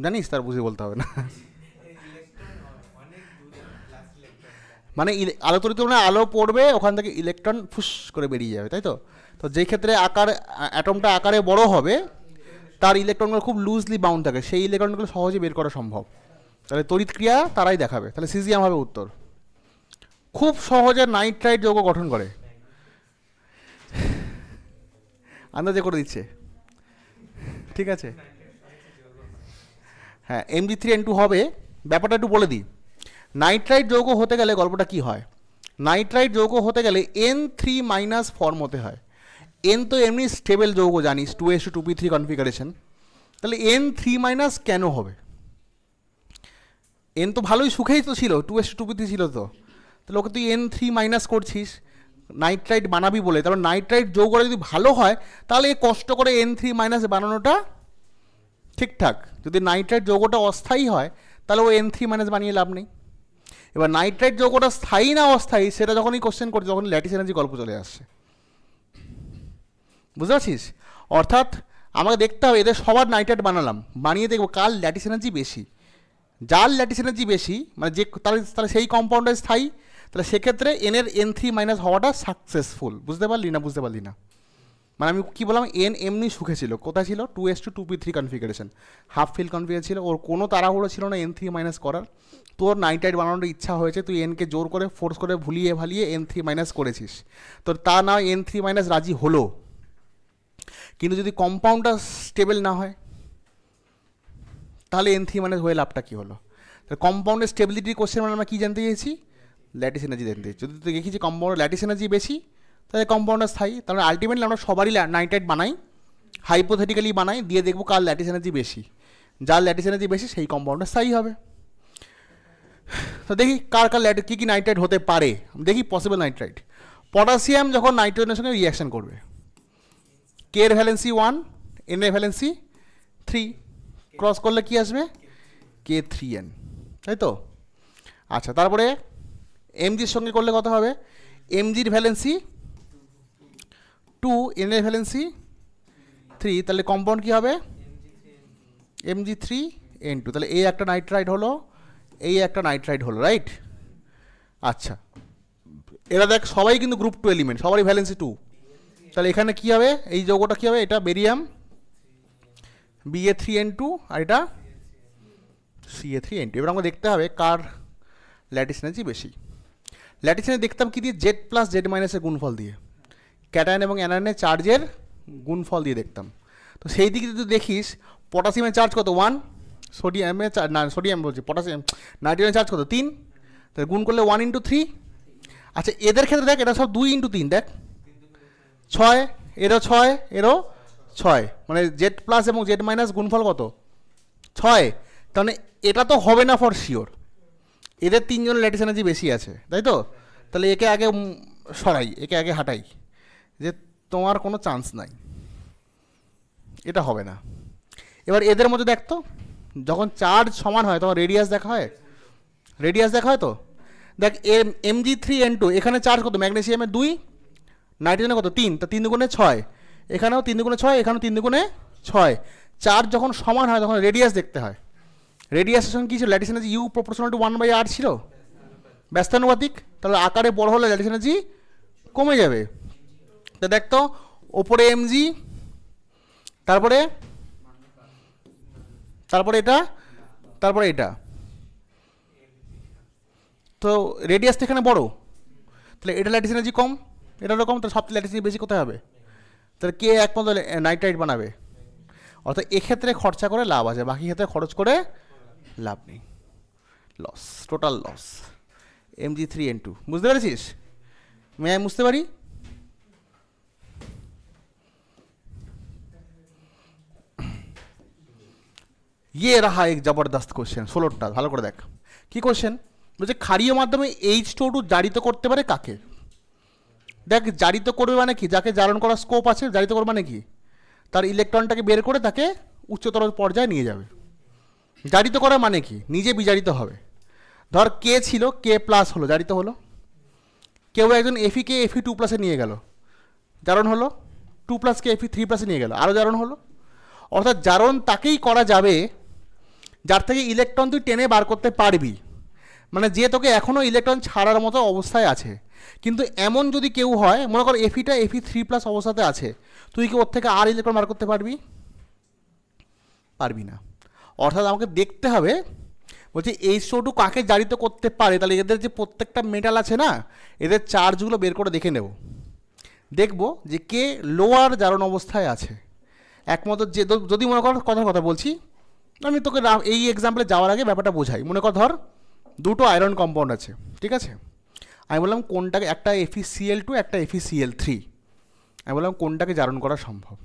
S1: জানিস, তার বুঝিয়ে বলতে হবে না। মানে আলো তড়িৎ মানে আলো পড়বে, ওখান থেকে ইলেকট্রন ফুস করে বেরিয়ে যাবে, তাই তো। তো যেই ক্ষেত্রে অ্যাটমটা আকারে বড় হবে, তার ইলেকট্রনগুলো খুব লুজলি বাউন্ড থাকে, সেই ইলেকট্রনগুলো সহজে বের করা সম্ভব। তাহলে তড়িৎক্রিয়া তারাই দেখাবে, তাহলে সিজিএম হবে উত্তর। খুব সহজে নাইট্রাইট যৌগ গঠন করে, আন্দাজে করে দিচ্ছে, ঠিক আছে। হ্যাঁ Mg3N2 হবে। ব্যাপারটা একটু বলে দিই, নাইট্রাইট যৌগ হতে গেলে গল্পটা কি হয়, নাইট্রাইট যৌগ হতে গেলে N3- ফর্ম হতে হয়। N তো এমনি স্টেবল যৌগ জানিস, 2s2p3 কনফিগারেশন, তাহলে N3- কেন হবে? N তো ভালোই সুখেই তো ছিল, 2s2p3 ছিল তো, তাহলে ওকে তুই N3- করছিস নাইট্রাইট বানাবি বলে। তারপর নাইট্রাইট যৌগটা যদি ভালো হয় তাহলে কষ্ট করে N3- বানানোটা ঠিকঠাক। যদি নাইট্রাইট যৌগটা অস্থায়ী হয় তাহলে ও N3- বানিয়ে লাভ নেই। এবার নাইট্রাইট যৌগটা স্থায়ী না অস্থায়ী সেটা যখনই কোশ্চেন করছে তখন ল্যাটিস এনার্জি গল্প চলে আসছে, বুঝতে পারছিস? অর্থাৎ আমাকে দেখতে হবে এদের সবার নাইট্রাইট বানালাম, বানিয়ে দেখবো কার ল্যাটিস এনার্জি বেশি। যার ল্যাটিস এনার্জি বেশি মানে যে তাহলে সেই কম্পাউন্ডে স্থায়ী, তাহলে সেক্ষেত্রে এনের N3- হওয়াটা সাকসেসফুল। বুঝতে পারলি না? বুঝতে পারলি না? মানে আমি কী বললাম, N এমনি সুখে ছিল, কোথায় ছিল? 2s2p3 configuration, half feel configure ছিল, ওর কোনো তাড়াহুড়ো ছিল না N3- করার। তোর নাইট্রাইট বানানোর ইচ্ছা হয়েছে, তুই এনকে জোর করে ফোর্স করে ভুলিয়ে ভালিয়ে N3- করেছিস, তোর তা না N3- রাজি হলো। কিন্তু যদি কম্পাউন্ডটা স্টেবল না হয় তাহলে N3- হয়ে লাভটা কী হলো? কম্পাউন্ডের স্টেবিলিটির কোশ্চেন মানে আমরা কী জানতে চেয়েছি? ল্যাটিস এনার্জি জানতে চেয়েছি। যদি তুই দেখেছি কম্পাউন্ডের ল্যাটিস এনার্জি বেশি তাহলে কম্পাউন্ডার স্থায়ী। তাহলে আলটিমেটলি আমরা সবারই নাইট্রাইট বানাই, হাইপোথেটিক্যালি বানাই, দিয়ে দেখবো কার ল্যাটিস এনার্জি বেশি। যার ল্যাটিস এনার্জি বেশি সেই কম্পাউন্ডার স্থায়ী হবে। তো দেখি কার কার কী কী নাইট্রাইট হতে পারে, দেখি পসিবল নাইট্রাইট। পটাশিয়াম যখন নাইট্রোজেনের সঙ্গে রিয়াকশন করবে, কে এর ভ্যালেন্সি 1, এন এর ভ্যালেন্সি 3, ক্রস করলে কি আসবে? K3N, তাই তো? আচ্ছা, তারপরে এমজির সঙ্গে করলে কত হবে? এমজির ভ্যালেন্সি 2, এন এর ভ্যালেন্সি 3, তাহলে কম্পাউন্ড কী হবে? Mg3N2। তাহলে এই একটা নাইট্রাইট হলো, এই একটা নাইট্রাইট হলো, রাইট? আচ্ছা, এরা দেখ সবাই কিন্তু গ্রুপ 2 এলিমেন্ট, সবারই ভ্যালেন্সি 2। তাহলে এখানে কী হবে? এই যৌগটা কী হবে? এটা বেরিয়াম Ba3N2 আর এটা Ca3N2। এবার আমাকে দেখতে হবে কার ল্যাটিস এনার্জি বেশি। ল্যাটিস এনার্জি দেখতাম কি দিয়ে? Z+Z- এর গুণফল দিয়ে, ক্যাটায়ন এবং অ্যানায়নের চার্জের গুণফল দিয়ে দেখতাম। তো সেই দিকে যদি দেখিস পটাশিয়ামের চার্জ কত? 1, সোডিয়ামের চার্জ না, সোডিয়াম বলছি, পটাশিয়াম নাইট্রোজেনের চার্জ কত? 3, তাহলে গুণ করলে 1 × 3। আচ্ছা, এদের ক্ষেত্রে দেখ এটা সব 2 × 3, দেখ 6, এরও 6, এরও 6, মানে Z+ এবং Z- গুণফল কত? 6। তাহলে এটা তো হবে না ফর শিওর, এদের তিনজনের ল্যাটিস এনার্জি বেশি আছে, তাই তো? তাহলে একে আগে সরাই, একে আগে হাঁটাই, যে তোমার কোনো চান্স নাই, এটা হবে না। এবার এদের মধ্যে দেখ তো, যখন চার্জ সমান হয় তখন রেডিয়াস দেখা হয়, রেডিয়াস দেখা হয় তো। দেখ Mg3N2 এখানে চার্জ কত? ম্যাগনেসিয়ামের 2, নাইট্রোজেনের কত? 3, তা 3 × 6, এখানেও 3 × 6, এখানেও 3 × 6। চার্জ যখন সমান হয় তখন রেডিয়াস দেখতে হয়। রেডিয়াসের সঙ্গে কী ছিল? ল্যাটিস এনার্জি U = 1/r ছিল, ব্যস্তানুপাতিক। তাহলে আকারে বড় হলে ল্যাটিস এনার্জি কমে যাবে। তা দেখ তো, ওপরে Mg, তারপরে এটা, তারপরে এটা, তো রেডিয়াস তো এখানে বড়, তাহলে এটা ল্যাটিস এনার্জি কম, এটারও কম, তাহলে সবচেয়ে ল্যাটিস এনার্জি বেশি কোথায় হবে? তাহলে কে একমাত্র নাইট্রাইট বানাবে। অর্থাৎ এক্ষেত্রে খরচা করে লাভ আছে, বাকি ক্ষেত্রে খরচ করে লাভ নেই, লস, টোটাল লস। Mg3N2 বুঝতে পেরেছিস? আমি বুঝতে পারি? ये रहा एक जबरदस्त क्वेश्चन, 16টা, ভালো করে দেখ কি কোশ্চেন বলছে। ক্ষারীয় মাধ্যমে H2O জারিত করতে পারে কাকে? দেখ, জারিত করবে মানে কি? যাকে জারণ করার স্কোপ আছে, জারিত করবে মানে কি? তার ইলেকট্রনটাকে বের করে তাকে উচ্চতর পর্যায়ে নিয়ে যাবে। জারিত করা মানে কি? নিজে বিজারিত হবে। ধর কে ছিল, K+ হলো, জারিত হলো। কেউ একজন Fe-কে Fe2+ নিয়ে গেল, জারণ হলো। 2+কে Fe3+ নিয়ে গেল, আরও জারণ হলো। অর্থাৎ জারণ তাকেই করা যাবে যার থেকে ইলেকট্রন তুই টেনে বার করতে পারবি, মানে যে তোকে এখনও ইলেকট্রন ছাড়ার মতো অবস্থায় আছে। কিন্তু এমন যদি কেউ হয়, মনে কর Fe-টা Fe3+ অবস্থাতে আছে, তুই কি ওর থেকে আর ইলেকট্রন বার করতে পারবি? পারবি না। অর্থাৎ আমাকে দেখতে হবে, বলছি H2O কাকে জারিত করতে পারে। তাহলে এদের যে প্রত্যেকটা মেটাল আছে না, এদের চার্জগুলো বের করে দেখে নেব, দেখব যে কে লোয়ার জারণ অবস্থায় আছে। একমাত্র যে, যদি মনে কর কথার কথা বলছি, আমি তোকে এই এক্সাম্পলে যাওয়ার আগে ব্যাপারটা বোঝাই। মনে কর ধর দুটো আয়রন কম্পাউন্ড আছে, ঠিক আছে? আমি বললাম কোনটাকে, একটা FeCl2 একটা FeCl3, আমি বললাম কোনটাকে জারণ করা সম্ভব।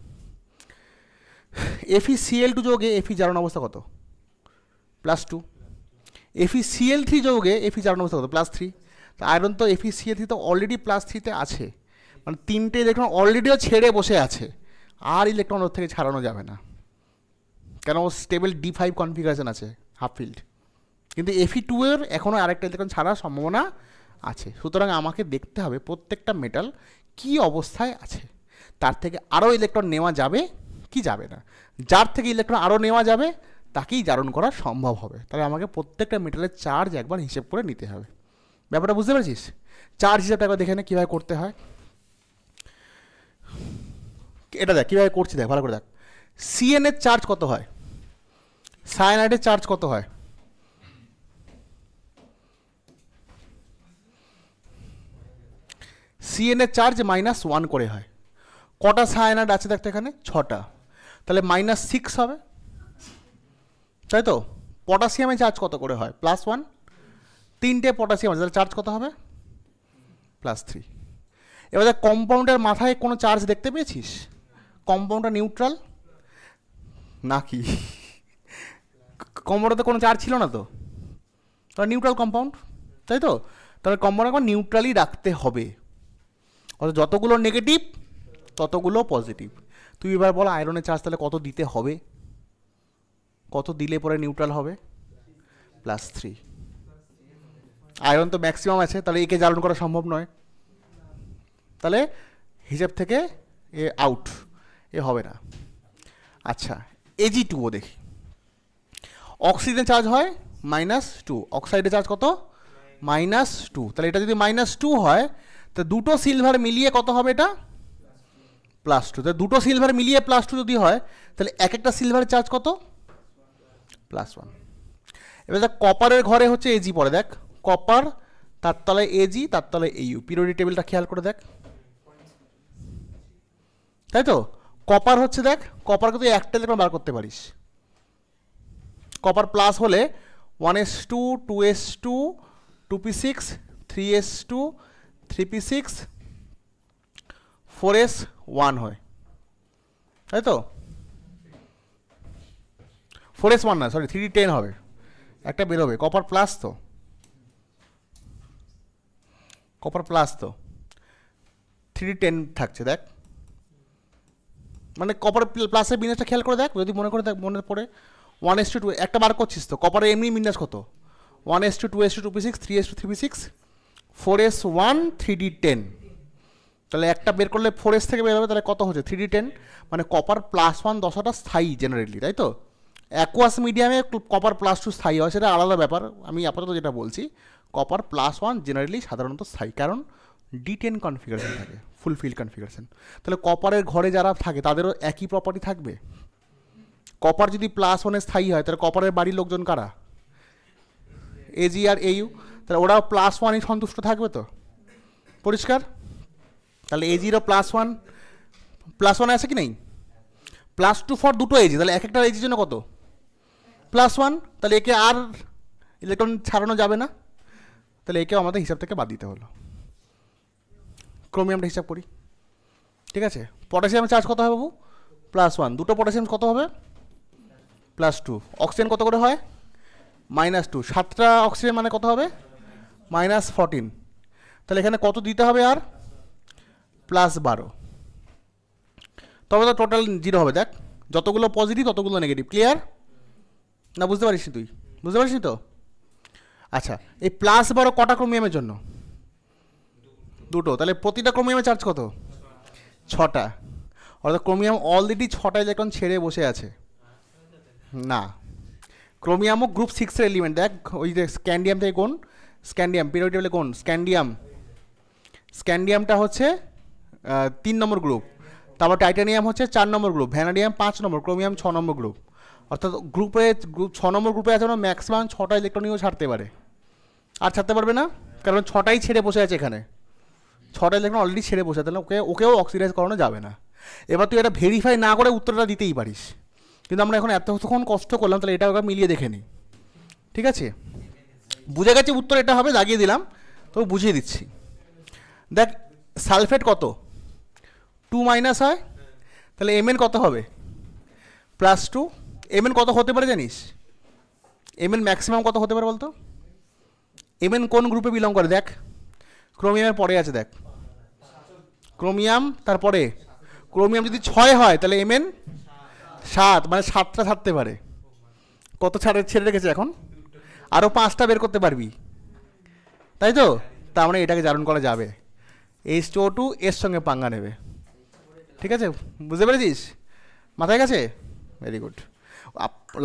S1: FeCl2 যৌগে Fe জারণ অবস্থা কত? +2। FeCl3 যৌগে Fe জারণ অবস্থা কত? +3। তো আয়রন তো FeCl3 তো অলরেডি +3-তে আছে, মানে 3টে ইলেকট্রন অলরেডিও ছেড়ে বসে আছে, আর ইলেকট্রন ওর থেকে ছাড়ানো যাবে না, কেন ও স্টেবল D5 কনফিগারেশন আছে, হাফ ফিল্ড। কিন্তু Fe2 এর এখনও আরেকটা ইলেকট্রন ছাড়ার সম্ভাবনা আছে। সুতরাং আমাকে দেখতে হবে প্রত্যেকটা মেটাল কি অবস্থায় আছে, তার থেকে আরও ইলেকট্রন নেওয়া যাবে কি যাবে না। যার থেকে ইলেকট্রন আরও নেওয়া যাবে তাকেই জারণ করা সম্ভব হবে। তাহলে আমাকে প্রত্যেকটা মেটালের চার্জ একবার হিসেব করে নিতে হবে। ব্যাপারটা বুঝতে পেরেছিস? চার্জ হিসাবটা একবার দেখে নে কীভাবে করতে হয়। এটা দেখ কীভাবে করছি, দেখ ভালো করে দেখ। CN এর চার্জ কত হয়? সায়ানাইডের চার্জ কত হয়? CN এর চার্জ -1 করে হয়। কটা সায়ানাইড আছে দেখতে এখানে? 6টা। তাহলে -6 হবে, তাই তো? পটাশিয়ামের চার্জ কত করে হয়? +1। 3টে পটাশিয়াম আছে, তাহলে চার্জ কত হবে? +3। এবার দেখ কম্পাউন্ডের মাথায় কোনো চার্জ দেখতে পেয়েছিস? কম্পাউন্ডটা নিউট্রাল নাকি? কম্পাউন্ডে কোনো চার্জ ছিল না তো, তাহলে নিউট্রাল কম্পাউন্ড, তাই তো? তাহলে কম্পাউন্ড এখন নিউট্রালই রাখতে হবে, অর্থাৎ যতগুলো নেগেটিভ ততগুলো পজিটিভ। তুই এবার বল আয়রনের চার্জ তাহলে কত দিতে হবে? কত দিলে পরে নিউট্রাল হবে? +3। আয়রন তো ম্যাক্সিমাম আছে, তাহলে একে জারণ করা সম্ভব নয়, তাহলে হিসাব থেকে এ আউট, এ হবে না। আচ্ছা Ag2O দেখি। অক্সিজেন চার্জ হয় -2, অক্সাইডের চার্জ কত? -2। তাহলে এটা যদি -2 হয় তো দুটো সিলভার মিলিয়ে কত হবে? এটা +2। তাহলে দুটো সিলভার মিলিয়ে +2 যদি হয় তাহলে এক একটা সিলভারের চার্জ কত? +1। এবার দেখ কপারের ঘরে হচ্ছে Ag পড়ে, দেখ কপার তার তলায় Ag তার তলায় Au, পিরিয়ডিক টেবিলটা খেয়াল করে দেখ, তাই তো? কপার হচ্ছে, দেখ কপারকে তুই একটা ইলেকট্রন বার করতে পারিস। কপার প্লাস হলে 1s2 2s2 2p6 3s2 3p6 4s1 হয়, তাই তো? 4s1 না, সরি 3d10 হবে, একটা বেরোবে। কপার প্লাস তো, কপার প্লাস তো 3d10 থাকছে, দেখ মানে কপার প্লাসের বিন্যাসটা খেয়াল করে দেখ, যদি মনে করে দেখ, মনে পড়ে 1s2 একটা বার করছিস তো, কপারের এমনি বিন্যাস কত? 1s2 2s2 2p6 3s2 3p6 4s1 3d10। তাহলে একটা বের করলে 4s থেকে বের হবে, তাহলে কত হচ্ছে? 3d10। মানে কপার +1 দশাটা স্থায়ী জেনারেলি, তাই তো? অ্যাকুয়াস মিডিয়ামে কপার +2 স্থায়ী হয়, সেটা আলাদা ব্যাপার। আমি আপাতত যেটা বলছি কপার +1 জেনারেলি সাধারণত স্থায়ী, কারণ D10 কনফিগারেশন থাকে, ফুলফিল কনফিগারেশন। তাহলে কপারের ঘরে যারা থাকে তাদেরও একই প্রপার্টি থাকবে। কপার যদি +1 স্থায়ী হয় তাহলে কপারের বাড়ির লোকজন কারা? Ag আর Au, তাহলে ওরাও +1ই সন্তুষ্ট থাকবে তো, পরিষ্কার? তাহলে Agরও +1 আছে কি নেই? +2 ফর দুটো Ag, তাহলে এক একটা Ag জন্য কত? +1। তাহলে একে আর ইলেকট্রন ছাড়ানো যাবে না, তাহলে একেও আমাদের হিসাব থেকে বাদ দিতে হলো। ক্রোমিয়ামটা হিসাব করি, ঠিক আছে? পটাশিয়ামের চার্জ কত হবে বাবু? +1। দুটো পটাশিয়াম কত হবে? +2। অক্সিজেন কত করে হয়? -2। 7টা অক্সিজেন মানে কত হবে? -14। তাহলে এখানে কত দিতে হবে? আর +12। তবে তো টোটাল 0 হবে। দেখ যতগুলো পজিটিভ ততগুলো নেগেটিভ, ক্লিয়ার না? বুঝতে পারিস তুই? বুঝতে পারিস তো? আচ্ছা এই +12 কটা ক্রোমিয়ামের জন্য? দুটো। তাহলে প্রতিটা ক্রোমিয়ামের চার্জ কত? 6টা। অর্থাৎ ক্রোমিয়াম অলরেডি 6টা ইলেকট্রন ছেড়ে বসে আছে না। ক্রোমিয়ামও গ্রুপ 6 এর এলিমেন্ট। দেখ ওই যে স্ক্যান্ডিয়াম থেকে কোন স্ক্যান্ডিয়াম, পিরিয়ডিক টেবিলে কোন স্ক্যান্ডিয়াম, স্ক্যান্ডিয়ামটা হচ্ছে 3 নম্বর গ্রুপ, তারপর টাইটানিয়াম হচ্ছে 4 নম্বর গ্রুপ, ভ্যানাডিয়াম 5 নম্বর, ক্রোমিয়াম 6 নম্বর গ্রুপ। অর্থাৎ গ্রুপ 6 নম্বর গ্রুপে আছে ম্যাক্সিমাম 6টা ইলেকট্রনিও ছাড়তে পারে, আর ছাড়তে পারবে না কারণ 6টাই ছেড়ে বসে আছে এখানে। 6টা ইলেকট্রন অলরেডি ছেড়ে বসে আছে, তাহলে ওকেও অক্সিডাইজ করানো যাবে না। এবার তুই এটা ভেরিফাই না করে উত্তরটা দিতেই পারিস, কিন্তু আমরা এখন এতক্ষণ কষ্ট করলাম, তাহলে এটা ওটা মিলিয়ে দেখে নিই, ঠিক আছে? বুঝে গেছে উত্তর এটা হবে, দাগিয়ে দিলাম, তো বুঝিয়ে দিচ্ছি। দেখ সালফেট কত, 2 মাইনাস হয়, তাহলে Mn কত হবে, +2। Mn কত হতে পারে জানিস? Mn ম্যাক্সিমাম কত হতে পারে বলতো? Mn কোন গ্রুপে বিলং করে দেখ, ক্রোমিয়ামের পরে আছে দেখ, ক্রোমিয়াম, তারপরে ক্রোমিয়াম যদি 6 হয় তাহলে Mn 7, মানে 7টা ছাড়তে পারে। কত ছেড়ে রেখেছে এখন? আরও 5টা বের করতে পারবি, তাই তো? তার মানে এটাকে জারণ করা যাবে। H2O2 এর সঙ্গে পাঙ্গা নেবে, ঠিক আছে? বুঝতে পেরেছিস? মাথায় গেছে? Very good.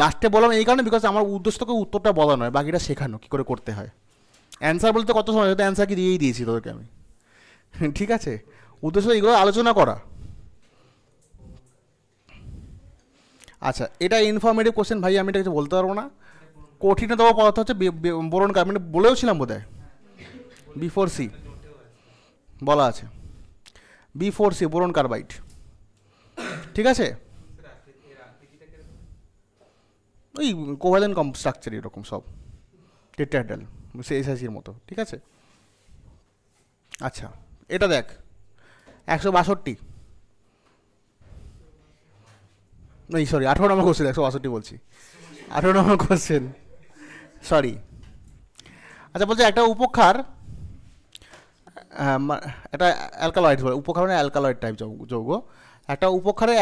S1: লাস্টে বললাম এই কারণে, বিকজ আমার উদ্দেশ্য তোকে উত্তরটা বলা নয়, বাকিটা শেখানো কী করে করতে হয়। অ্যান্সার বলতে কত সময়, তো অ্যান্সার কি দিয়েই দিয়েছি তোদেরকে আমি, ঠিক আছে? উদ্দেশ্য এইগুলো আলোচনা করা। আচ্ছা, এটা ইনফরমেটিভ কোশ্চেন ভাই, আমি এটা কিছু বলতে পারবো না। কঠিনতম পদার্থ হচ্ছে বোরন কার্বন, বলেওছিলাম বোধ হয়, B4C বলা আছে, B4C বোরন কার্বাইড, ঠিক আছে? ওই কোভ্যালেন্ট স্ট্রাকচার এরকম সব, টেট্রাহেড্রাল, SiCর মতো, ঠিক আছে? আচ্ছা, এটা দেখ 162, এই সরি 18 নম্বর কোশ্চেন, 162 বলছি, 18 নম্বর কোশ্চেন, সরি। আচ্ছা, বলছে একটা উপক্ষার, এটা অ্যালকালয়েড, উপক্ষার মানে অ্যালকালয়েড টাইপ যৌগ, একটা উপক্ষারে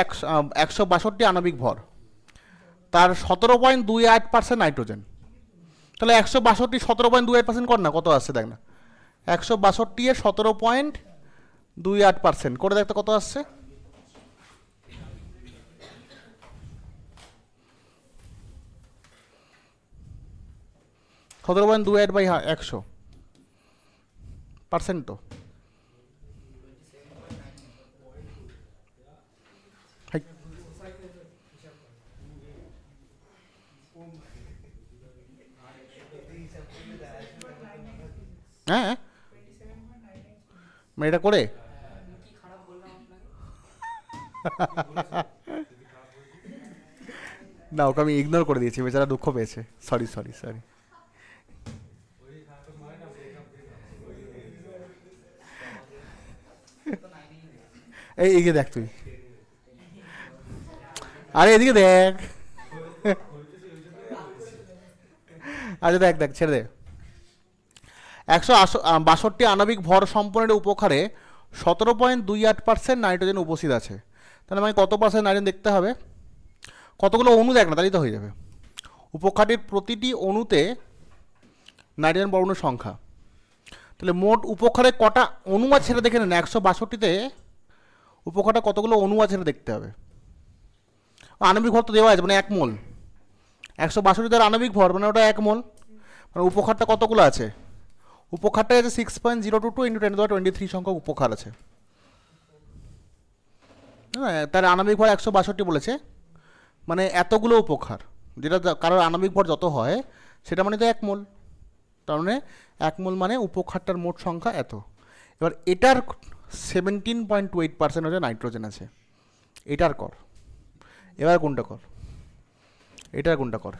S1: 162 আণবিক ভর, তার 17.28% নাইট্রোজেন। তাহলে 162 17.28% কর না, কত আসছে দেখ না, 162 এর 17.28% করে দেখ তো কত আসছে। সতেরো পয়েন্ট 100% তো হ্যাঁ, এটা করে না, ওকে আমি ইগনোর করে দিয়েছি, বেচারা দুঃখ পেয়েছে, সরি সরি সরি। এই এগিয়ে দেখ তুই, আরে এদিকে দেখ, আচ্ছা দেখ দেখ, ছেড়ে দে। 162 আণবিক ভর সম্পন্নের উপক্ষারে 17.28% নাইট্রোজেন উপস্থিত আছে। তাহলে মানে কত পার্সেন্ট নাইট্রোজেন দেখতে হবে, কতগুলো অণু দেখ না, তাহলেই তো হয়ে যাবে। উপক্ষাটির প্রতিটি অণুতে নাইট্রোজেন পরমাণুর সংখ্যা, তাহলে মোট উপক্ষারে কটা অণু আছে সেটা দেখে নেন। 162তে উপক্ষাটা কতগুলো অণু আছে সেটা দেখতে হবে। আণবিক ভর তো দেওয়া আছে, মানে 1 মোল, 162 তার আণবিক ভর, মানে ওটা 1 মোল, মানে উপক্ষারটা কতগুলো আছে, উপক্ষারটায় আছে 6.022 × 10⁻23 সংখ্যক উপক্ষার আছে, হ্যাঁ? তার আণবিক ভর 162 বলেছে, মানে এতগুলো উপক্ষার, যেটা কারোর আণবিক ভর যত হয় সেটা মানে তো 1 মোল, তার মানে 1 মোল মানে উপক্ষারটার মোট সংখ্যা এত। এবার এটার 17.28% হচ্ছে নাইট্রোজেন আছে, এটার কর, এবার কোনটা কর, এটার কোনটা কর,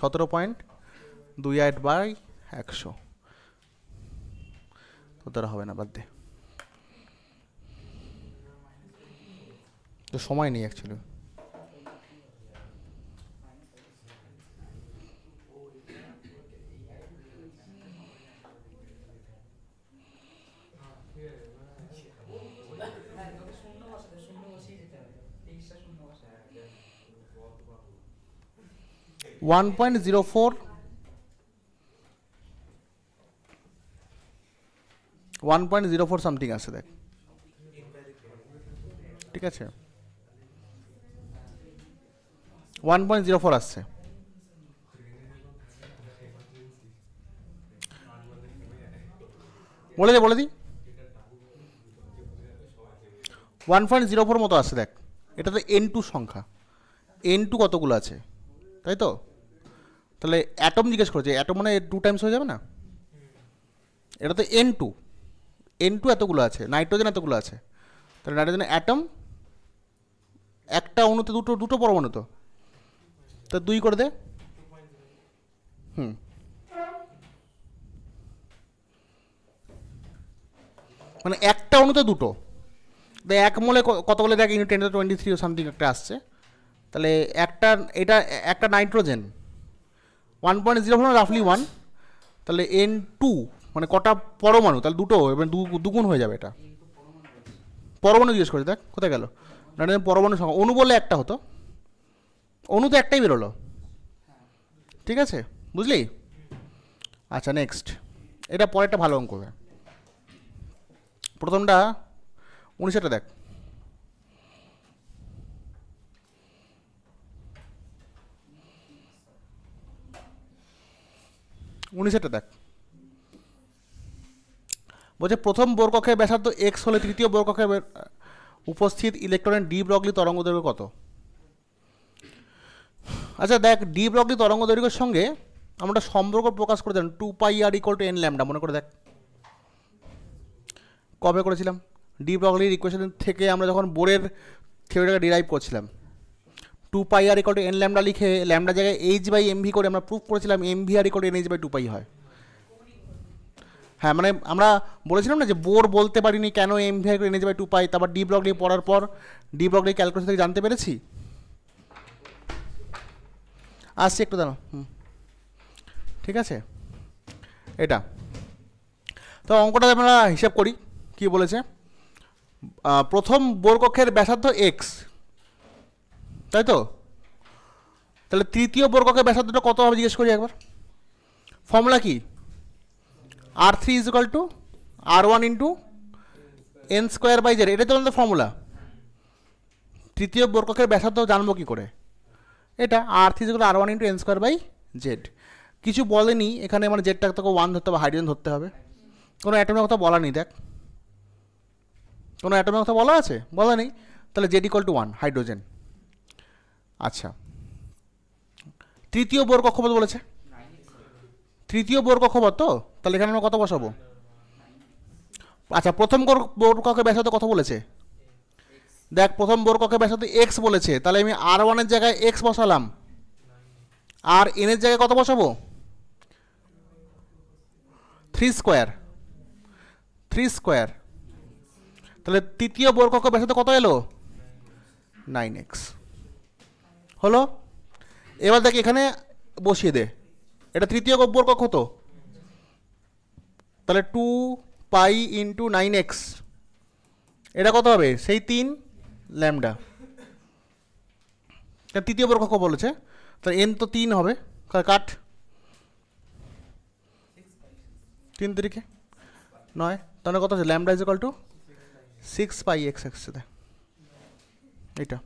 S1: 17.28/100, তো তারা হবে না, বাদ দে, তো সময় নেই অ্যাকচুয়ালি। ওয়ান 1.04 সামথিং আছে দেখ, ঠিক আছে? 1.04 আসছে, বলে দিই 1.04 মতো আসছে দেখ। এটা তো N2 সংখ্যা, N2 কতগুলো আছে, তাই তো? তাহলে অ্যাটম জিজ্ঞেস করেছে, অ্যাটম মানে 2 টাইমস হয়ে যাবে না, এটা তো N2, N2 এতগুলো আছে, নাইট্রোজেন এতগুলো আছে, তাহলে নাইট্রোজেনের অ্যাটম একটা অণুতে দুটো দুটো পরমাণু তো, তা 2 করে দে। হুম, মানে একটা অণুতে দুটো, এক মোলে কত বলে দেখ, ইউনিট 10⁻23 সামথিং একটা আসছে। তাহলে একটা, এটা একটা নাইট্রোজেন 1.04 রাফলি 1, তাহলে N2 মানে কটা পরমাণু, তাহলে দুটো, এবার দুগুণ হয়ে যাবে এটা। পরমাণু জিজ্ঞেস করে দেখ কোথায় গেল, নাইট্রোজেন পরমাণু সংখ্যা, অণু বললে একটা হতো, অণু তো একটাই বেরোলো। ঠিক আছে, বুঝলি? আচ্ছা নেক্সট, এটা পরেরটা ভালো অঙ্ক হবে। প্রথমটা 19টা দেখ। 19টা দেখ, বলছে প্রথম বোর কক্ষের ব্যাসার্ধ x হলে তৃতীয় বোর কক্ষে উপস্থিত ইলেকট্রনের ডি ব্রগলি তরঙ্গ দৈর্ঘ্য কত? আচ্ছা দেখ, ডি ব্রগলি তরঙ্গ দৈর্ঘ্যের সঙ্গে আমরা সম্পর্ক প্রকাশ করে দেন 2πr = n ল্যামডা, মনে করে দেখ কবে করেছিলাম। ডি ব্রগলির ইকুয়েশন থেকে আমরা যখন বোরের থিওরিটাকে ডিরাইভ করছিলাম, 2πr = n ল্যামডা লিখে ল্যামডা জায়গায় h/mv করে আমরা প্রুভ করেছিলাম mvr = nh/2π হয়। হ্যাঁ, মানে আমরা বলেছিলাম না যে বোর বলতে পারিনি কেন mvr = nh/2π, তারপর ডি ব্রগলি পড়ার পর ডি ব্রগলি ক্যালকুলেশন থেকে জানতে পেরেছি। আসছি একটু দাঁড়াও। ঠিক আছে, এটা তো অঙ্কটা আমরা হিসাব করি কি বলেছে। প্রথম বোর কক্ষের ব্যাসার্ধ এক্স, তাই তো? তাহলে তৃতীয় বোর কক্ষের ব্যাসার্ধটা কত হবে জিজ্ঞেস করি একবার। ফর্মুলা কি? r3 = r1 × n²/z, এটাই তো আমাদের ফর্মুলা। তৃতীয় বোর কক্ষের ব্যাসার্ধ জানবো কি করে? এটা r3 = r1 × n²/z। কিছু বলেনি এখানে, মানে জেডটা তোকে 1 ধরতে হবে, হাইড্রোজেন ধরতে হবে। কোনো অ্যাটমের কথা বলা নেই, দেখ কোনো অ্যাটমের কথা বলা আছে? বলা নেই, তাহলে z = 1 হাইড্রোজেন। আচ্ছা, তৃতীয় বোর কক্ষপথ বলেছে, তৃতীয় বোর কক্ষপথ তো, তাহলে এখানে আমরা কত বসাবো? আচ্ছা, প্রথম বোর কক্ষের ব্যাসার্ধ কত বলেছে? দেখ, প্রথম বোর কক্ষের ব্যাসার্ধ এক্স বলেছে, তাহলে আমি r1 এর জায়গায় এক্স বসালাম, আর n এর জায়গায় কত বসাবো? 3²। তাহলে তৃতীয় বোর কক্ষের ব্যাসার্ধ কত এলো? 9x হলো। এবার দেখ এখানে বসিয়ে দে, এটা তৃতীয় বোর কক্ষ তো, তাহলে 2π × 9x, এটা কত হবে? সেই 3 ল্যামডা। তৃতীয় বোর কক্ষ বলেছে, তাহলে n তো 3 হবে, কাট 3 3 9, তাহলে কত আছে? ল্যামডা = 6πx আসছে। এটা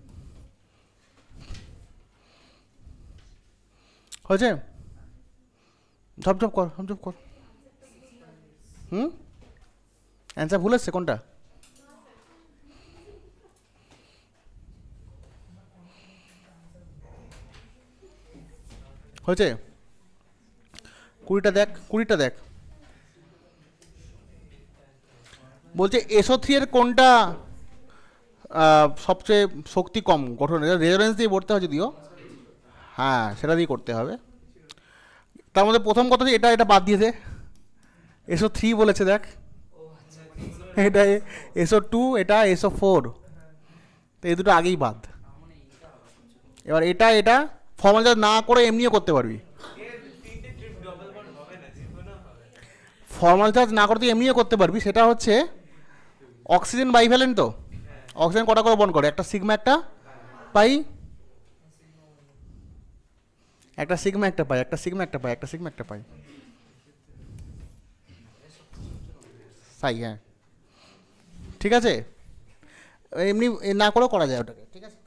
S1: হয়েছে? ঝপঝপ কর, ঝপঝপ কর। অ্যান্সার ভুল আসছে কোনটা? হয়েছে? 20টা দেখ, 20টা দেখ। বলছে SO3 এর কোনটা সবচেয়ে শক্তি কম গঠন? রেজোনেন্স দিয়ে পড়তে হয় যদিও, হ্যাঁ সেটা দিয়ে করতে হবে। তার মধ্যে প্রথম কথা যে এটা এটা বাদ দিয়ে দে, SO3 বলেছে দেখ, এটা SO2, এটা SO4, তো এই দুটো আগেই বাদ। এবার এটা এটা ফর্মাল চার্জ না করে এমনিও করতে পারবি, ফর্মাল চার্জ না করে তুই এমনিও করতে পারবি। সেটা হচ্ছে অক্সিজেন বাইভ্যালেন্ট তো, অক্সিজেন কটা করে বন্ড করে? একটা সিগমা একটা পাই, একটা সিগমা একটা পাই, একটা সিগমা একটা পাই, একটা সিগমা একটা পাই, তাই হ্যাঁ ঠিক আছে। এমনি না করেও করা যায় ওটাকে, ঠিক আছে।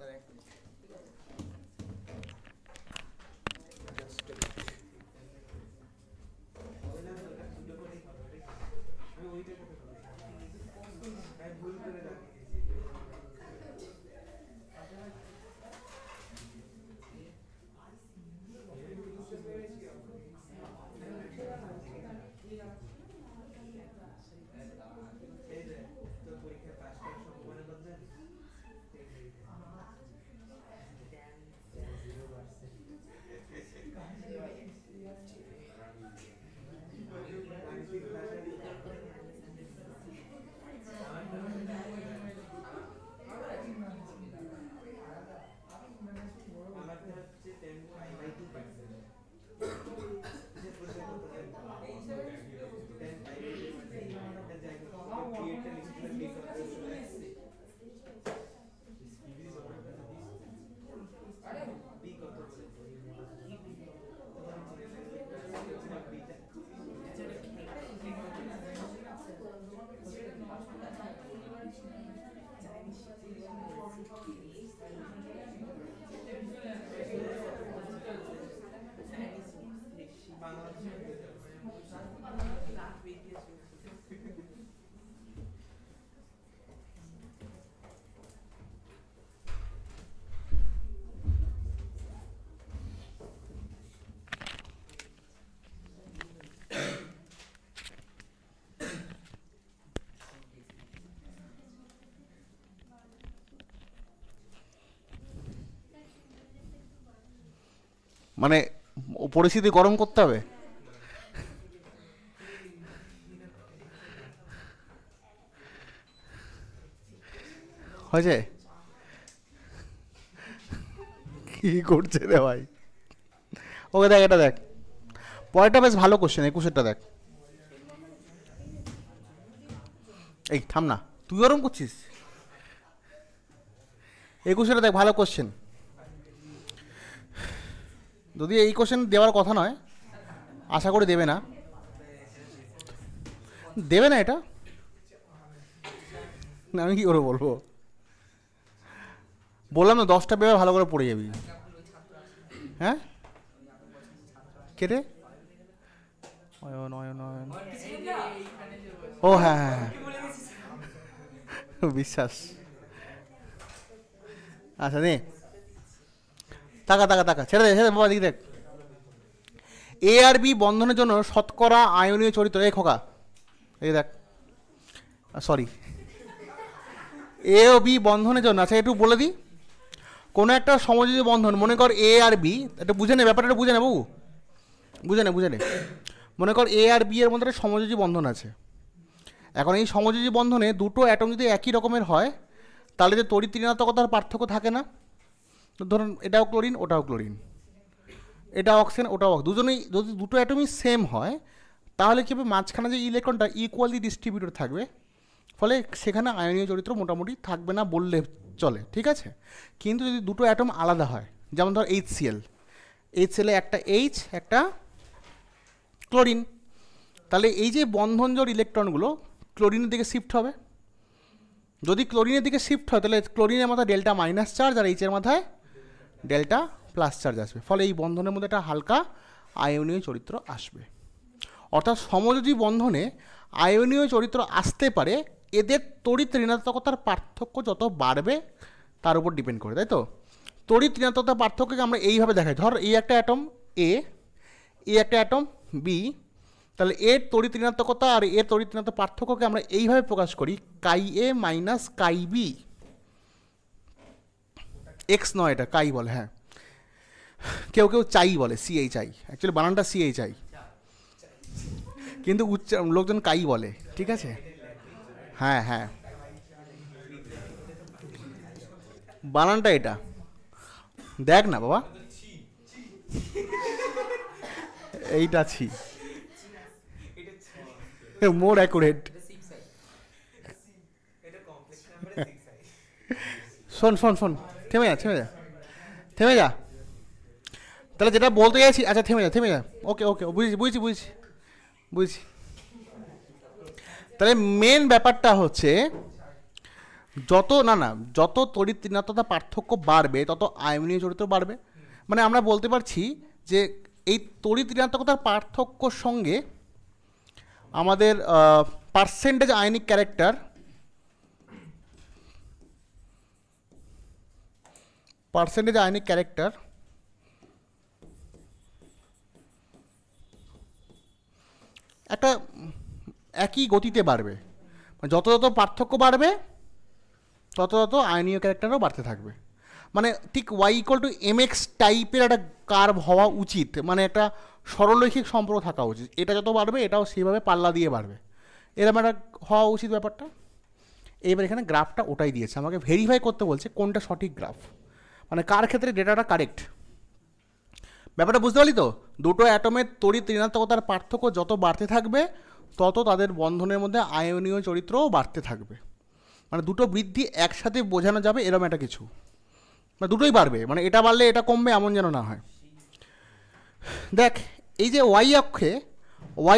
S1: মানে পরিস্থিতি গরম করতে হবে। হয়েছে? কি করছে রে ভাই? ওকে দেখ, এটা দেখ, পরেরটা বেশ ভালো কোশ্চেন, 21-এরটা দেখ। এই থাম না, তুই গরম করছিস। 21-এরটা দেখ, ভালো কোশ্চেন। যদি এই কোশ্চেন দেওয়ার কথা নয়, আশা করি দেবে না, দেবে না এটা, না আমি কি করে বলবো? বললাম না 10টা পেপার ভালো করে পড়ে যাবি। হ্যাঁ কে রে? অয়ন অয়ন অয়ন, ও হ্যাঁ হ্যাঁ হ্যাঁ বিশ্বাস। আচ্ছা নে, তাকা তাকা তাকা, ছেড়ে দে ছেড়ে দে বাবা, দিকে দেখ। এ আর বি বন্ধনের জন্য শতকরা আয়নীয় চরিত্র, এই খোকা এই দেখ, সরি, এ ও বি বন্ধনের জন্য, আচ্ছা একটু বলে দিই, কোনো একটা সমযোজী বন্ধন, মনে কর এ আর বি, এটা বুঝে নে, ব্যাপারটা বুঝে নে বাবু, বুঝে নে বুঝে নে। মনে কর এ আর বি এর মধ্যে একটা সমযোজী বন্ধন আছে। এখন এই সমযোজী বন্ধনে দুটো অ্যাটম যদি একই রকমের হয়, তাহলে যে তড়িৎ ঋণাত্মকতার পার্থক্য থাকে না। ধরুন এটাও ক্লোরিন, ওটাও ক্লোরিন, এটা অক্সিজেন, ওটাও দুজনেই যদি দুটো অ্যাটমই সেম হয়, তাহলে কী হবে, মাঝখানে যে ইলেকট্রনটা ইকুয়ালি ডিস্ট্রিবিউটেড থাকবে, ফলে সেখানে আয়নীয় চরিত্র মোটামুটি থাকবে না বললে চলে, ঠিক আছে। কিন্তু যদি দুটো অ্যাটম আলাদা হয়, যেমন ধর HCl, HCl-এ একটা এইচ একটা ক্লোরিন, তাহলে এই যে বন্ধনজোড় ইলেকট্রনগুলো ক্লোরিনের দিকে শিফট হবে। যদি ক্লোরিনের দিকে শিফট হয়, তাহলে ক্লোরিনের মাথায় ডেল্টা মাইনাস চার্জ আর এইচের মাথায় ডেল্টা প্লাস চার্জ আসবে, ফলে এই বন্ধনের মধ্যে একটা হালকা আয়নীয় চরিত্র আসবে। অর্থাৎ সমযোজী বন্ধনে আয়নীয় চরিত্র আসতে পারে, এদের তড়িৎ ঋণাত্মকতার পার্থক্য যত বাড়বে তার উপর ডিপেন্ড করে, তাই তো। তড়িৎ ঋণাত্মকতার পার্থক্যকে আমরা এইভাবে দেখাই, ধর এই একটা অ্যাটম এ, এই একটা অ্যাটম বি, তাহলে এর তড়িৎ ঋণাত্মকতা আর এর তড়িৎ ঋণাত্মক পার্থক্যকে আমরা এইভাবে প্রকাশ করি, কাই এ মাইনাস কাই বি, এক্স নয়, এটা কাই বলে, হ্যাঁ, কেউ কেউ চাই বলে, CHI, অ্যাকচুয়ালি বানানটা CHI, কিন্তু লোকজন কাই বলে, ঠিক আছে। হ্যাঁ হ্যাঁ, বানানটা এটা দেখ না বাবা, এইটা ছি, মোর অ্যাকুরেট। শোন শোন শোন, থেমে যা থেমে যা থেমে যা, তাহলে যেটা বলতে চাইছি, আচ্ছা থেমে যা থেমে যা, ওকে ওকে, বুঝেছি বুঝেছি বুঝেছি বুঝেছি। তাহলে মেন ব্যাপারটা হচ্ছে, যত না না যত তড়িৎ ঋণাত্মকতা পার্থক্য বাড়বে, তত আয়নীয় চরিত্র বাড়বে। মানে আমরা বলতে পারছি যে এই তড়িৎ ঋণাত্মকতার পার্থক্যর সঙ্গে আমাদের percentage ionic character, percentage ionic character একটা একই গতিতে বাড়বে। যত যত পার্থক্য বাড়বে, তত তত আয়নীয় ক্যারেক্টারও বাড়তে থাকবে। মানে ঠিক y=mx টাইপের একটা কার্ভ হওয়া উচিত, মানে একটা সরলরৈখিক সম্পর্ক থাকা উচিত। এটা যত বাড়বে, এটাও সেইভাবে পাল্লা দিয়ে বাড়বে, এরকম একটা হওয়া উচিত ব্যাপারটা। এবার এখানে গ্রাফটা ওটাই দিয়েছে, আমাকে ভেরিফাই করতে বলছে কোনটা সঠিক গ্রাফ, মানে কার ক্ষেত্রে ডেটাটা কারেক্ট। ব্যাপারটা বুঝতে পারলি তো? দুটো অ্যাটমের তড়িৎ ঋণাত্মকতার পার্থক্য যত বাড়তে থাকবে, তত তাদের বন্ধনের মধ্যে আয়নীয় চরিত্রও বাড়তে থাকবে। মানে দুটো বৃদ্ধি একসাথে বোঝানো যাবে এরকম একটা কিছু, মানে দুটোই বাড়বে, মানে এটা বাড়লে এটা কমবে এমন যেন না হয়। দেখ এই যে ওয়াই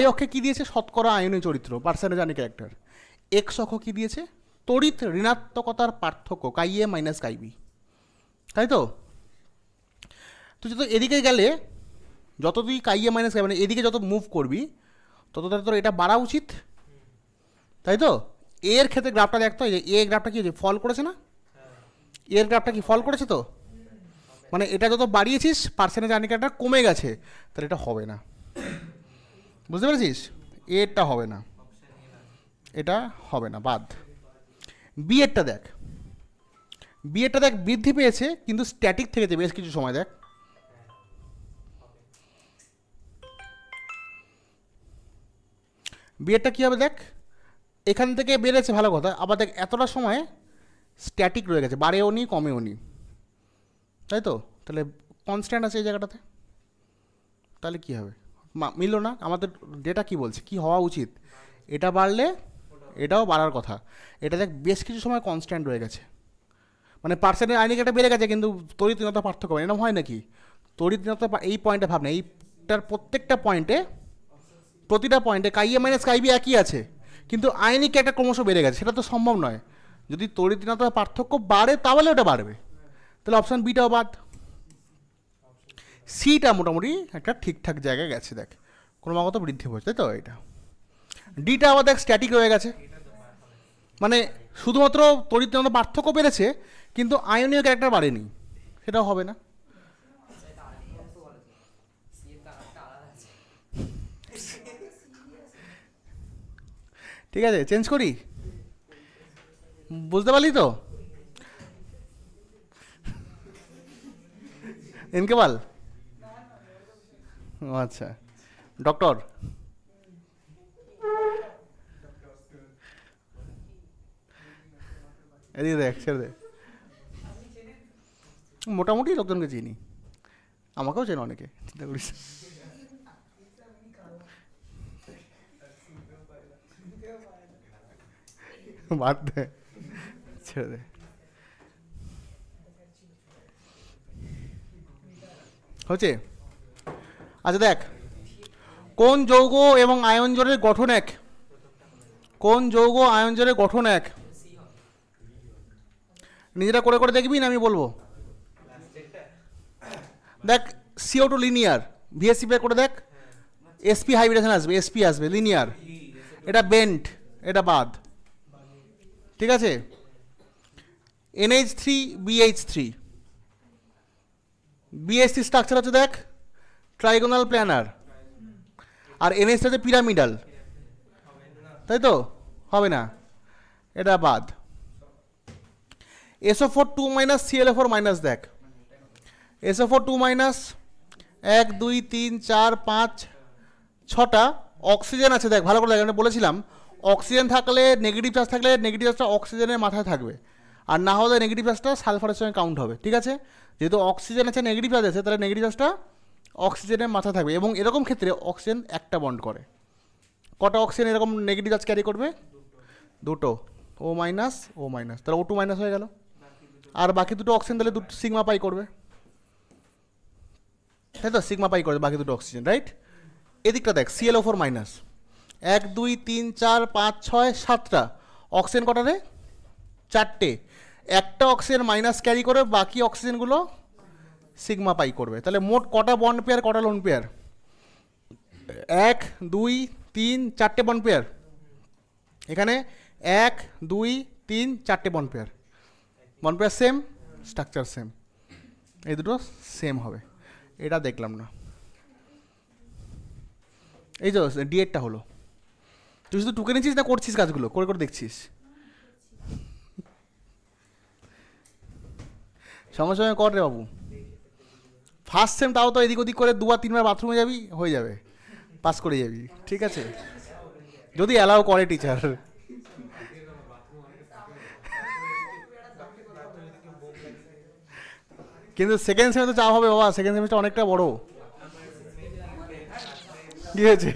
S1: অক্ষে কী দিয়েছে, শতকরা আয়নীয় চরিত্র, পার্সেন্টেজ আয়নিক ক্যারেক্টার। এক্স অক্ষ কী দিয়েছে, তড়িৎ ঋণাত্মকতার পার্থক্য কাই এ মাইনাস কাই বি, তাই তো? তুই যত এদিকে গেলে, যত তুই কাই এ মাইনাস কাই, মানে এদিকে যত মুভ করবি তত তার তোর এটা বাড়া উচিত, তাই তো? এর ক্ষেত্রে গ্রাফটা দেখতো, এই যে এ গ্রাফটা কি ফল করেছে না, এর গ্রাফটা কি ফল করেছে তো, মানে এটা যত বাড়িয়েছিস পার্সেন্টেজ আর্নিংটা কমে গেছে, তাহলে এটা হবে না, বুঝতে পেরেছিস? এরটা হবে না, এটা হবে না, বাদ। বি এরটা দেখ, বি এরটা দেখ বৃদ্ধি পেয়েছে কিন্তু স্ট্যাটিক থেকেছে বেশ কিছু সময়, দেখ বি এরটা কী হবে দেখ, এখান থেকে বেড়েছে ভালো কথা, আবার দেখ এতটা সময় স্ট্যাটিক রয়ে গেছে, বাড়েও নি কমেও নি, তাই তো? তাহলে কনস্ট্যান্ট আছে এই জায়গাটাতে, তাহলে কী হবে? মিলল না, আমাদের ডেটা কি বলছে কি হওয়া উচিত, এটা বাড়লে এটাও বাড়ার কথা, এটা দেখ বেশ কিছু সময় কনস্ট্যান্ট রয়ে গেছে, মানে পার্সেন্টেজ আইনিকটা বেড়ে গেছে কিন্তু তড়িৎ ঋণাত্মকতা পার্থক্য এরকম হয় নাকি? তড়িৎ ঋণাত্মকতা এই পয়েন্টে ভাব না, এইটার প্রত্যেকটা পয়েন্টে, প্রতিটা পয়েন্টে কাই এ মাইনাস কাই বি একই আছে, কিন্তু আইনিক একটা ক্রমশ বেড়ে গেছে, সেটা তো সম্ভব নয়। যদি তড়িৎ ঋণাত্মকতা পার্থক্য বাড়ে তাহলে ওটা বাড়বে, তাহলে অপশান বিটাও বাদ। সিটা মোটামুটি একটা ঠিকঠাক জায়গায় গেছে, দেখ ক্রমাগত বৃদ্ধি হচ্ছে, তাই তো? এটা ডিটা আবার দেখ স্ট্যাটিক রয়ে গেছে, মানে শুধুমাত্র তড়িৎ ঋণাত্মকতা পার্থক্য বেড়েছে কিন্তু আয়নীয় ক্যারেক্টার বাড়েনি, সেটাও হবে না। ঠিক আছে, চেঞ্জ করি, বুঝতে পারলি তো? এনকে বল। ও আচ্ছা, ডক্টর এদিকে দেখ, ছেড়ে দে, মোটামুটি লোকজনকে চিনি, আমাকেও চেনে অনেকে, চিন্তা করিস। বাদ দে, ছেড়ে দে। হচ্ছে, আচ্ছা দেখ, কোন যৌগ এবং আয়ন জোড়ের গঠন এক, কোন যৌগ আয়ন জোড়ের গঠন এক, নিজেরা করে করে দেখবি না আমি বলবো? দেখ CO2 লিনিয়ার, ভিএসসি পে করে দেখ, এসপি হাইব্রিডেশন আসবে, এসপি আসবে লিনিয়ার, এটা বেন্ট, এটা বাদ, ঠিক আছে? NH3 BH3, BH3 স্ট্রাকচার হচ্ছে দেখ ট্রাইগোনাল প্ল্যানার, আর NH হচ্ছে পিরামিডাল, তাই তো? হবে না, এটা বাদ। SO4 2 মাইনাস ClO4 মাইনাস, দেখ SO4 2 মাইনাস 1 2 3 4 5 6টা অক্সিজেন আছে, দেখ ভালো করে দেখ, বলেছিলাম অক্সিজেন থাকলে নেগেটিভ চার্জ থাকলে নেগেটিভ চার্জটা অক্সিজেনের মাথায় থাকবে, আর না হলে নেগেটিভ চার্জটা সালফারের সঙ্গে কাউন্ট হবে, ঠিক আছে? যেহেতু অক্সিজেন আছে নেগেটিভ চার্জ আছে, তাহলে নেগেটিভ চার্জটা অক্সিজেনের মাথায় থাকবে, এবং এরকম ক্ষেত্রে অক্সিজেন একটা বন্ড করে, কটা অক্সিজেন এরকম নেগেটিভ চার্জ ক্যারি করবে? দুটো, ও মাইনাস ও মাইনাস, তাহলে O2 মাইনাস হয়ে গেল, আর বাকি দুটো অক্সিজেন তাহলে দুটো সিগমা পাই করবে, তাই তো? সিগমা পাই করবে বাকি দুটো অক্সিজেন, রাইট? এদিকটা দেখ ClO4 মাইনাস 1 2 3 4 5 6 7টা অক্সিজেন, কটা রে? 4টে, একটা অক্সিজেন মাইনাস ক্যারি করে বাকি অক্সিজেনগুলো সিগমা পাই করবে, তাহলে মোট কটা বন্ড পেয়ার, কটা লোন পেয়ার? 1 2 3 4টে বন্ড পেয়ার, এখানে 1 2 3 4টে bond pair, bond pair same, structure same, এই দুটো সেম হবে, এটা দেখলাম না। এই তো ডিএডটা হলো, তুই শুধু টুকে নিচ্ছিস না করছিস কাজগুলো, করে করে দেখছিস, সঙ্গে সঙ্গে কর রে বাবু। ফার্স্ট সেম তাও তো এদিক ওদিক করে 2 আর 3 বার বাথরুমে যাবি, হয়ে যাবে, পাস করে যাবি, ঠিক আছে? যদি অ্যালাউ করে টিচার। কিন্তু সেকেন্ড সেমে তো চাপ হবে বাবা, সেকেন্ড সেমিস্টার অনেকটা বড়। কি হয়েছে?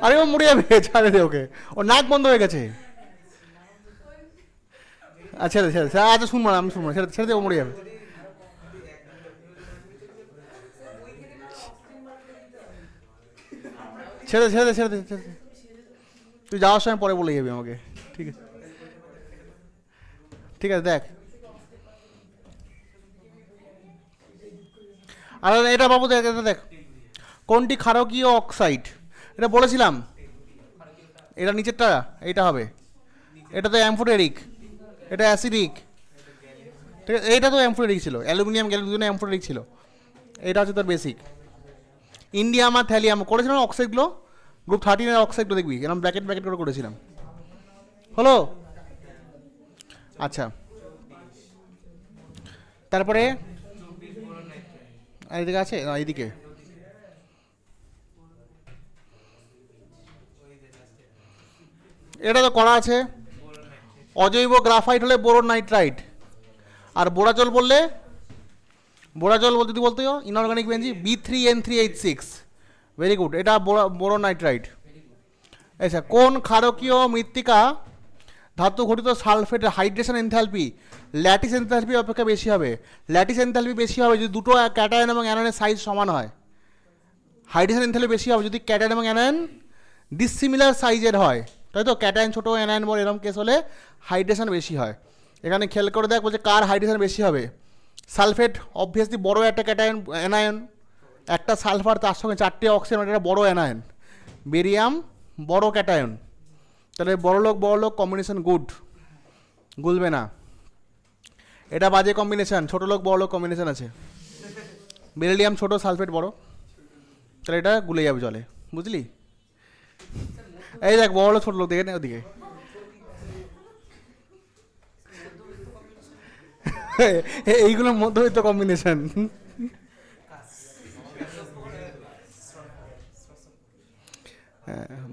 S1: আরে ও মরে যাবে, ছাড়ে দে ওকে, ওর নাক বন্ধ হয়ে গেছে। আচ্ছা আচ্ছা আচ্ছা, শুনবো না, আমি শুনবো না, ছেড়ে দে, ও মরে যাবে। ছেড়ে দে ছেড়ে দে ছেড়ে দে ছেড়ে দে। তুই যাওয়ার সময় পরে বলে যাবি আমাকে, ঠিক আছে? ঠিক আছে, দেখ। আর এটা বাবু দেখ, এটা দেখ, কোনটি ক্ষারকীয় অক্সাইড? এটা বলেছিলাম, এটা নিচেরটা, এইটা হবে। এটা তো অ্যামফোটেরিক, এটা অ্যাসিডিক, ঠিক আছে? এইটা তো অ্যামফোটেরিক ছিল, অ্যালুমিনিয়াম গ্যালিয়াম দুজনে অ্যামফোটেরিক ছিল। এটা হচ্ছে তোর বেসিক। ইন্ডিয়াম আর থ্যালিয়াম করেছিলাম অক্সাইডগুলো, গ্রুপ 13 এর অক্সাইডগুলো দেখবি এরকম ব্র্যাকেট ব্র্যাকেট করে করেছিলাম। হলো? আচ্ছা, তারপরে এইদিকে আছে না, এইদিকে এটা তো করা আছে। অজৈব গ্রাফাইট হলে বোরন নাইট্রাইট, আর বোরাজল বললে, বোরাজল বলতে যদি বলতে ইনঅর্গানিক বেঞ্জি B3N3H6, ভেরি গুড, এটা বোরন নাইট্রাইট। আচ্ছা, কোন ক্ষারকীয় মৃত্তিকা ধাতু ঘটিত সালফেটের হাইড্রেশন এনথালপি ল্যাটিস এনথালপি অপেক্ষা বেশি হবে? ল্যাটিস এনথালপি বেশি হবে যদি দুটো ক্যাটায়ন এবং অ্যানায়নের সাইজ সমান হয়। হাইড্রেশন এনথালপি বেশি হবে যদি ক্যাটায়ন এবং অ্যানায়ন ডিসিমিলার সাইজের হয়, তাই তো? ক্যাটায়ন ছোটো, অ্যানায়ন বড়, এরকম কেস হলে হাইড্রেশন বেশি হয়। এখানে খেয়াল করে দেখ, বলছে কার হাইড্রেশন বেশি হবে। সালফেট অবভিয়াসলি বড় একটা ক্যাটায়ন, অ্যানায়ন, একটা সালফার তার সঙ্গে 4টে অক্সিজেন, এটা বড় অ্যানায়ন। বেরিয়াম বড় ক্যাটায়ন, তাহলে বড়লোক কম্বিনেশন গুড, গুলবে না। এটা বাজে কম্বিনেশন, ছোটো লোক বড় লোক কম্বিনেশন আছে। বেরিলিয়াম ছোটো, সালফেট বড়, তাহলে এটা গুলে যাবে জলে, বুঝলি? এই দেখ, বড় লোক ছোটো লোক দেখে নে ওদিকে। এইগুলোর মধ্যবিত্ত কম্বিনেশন।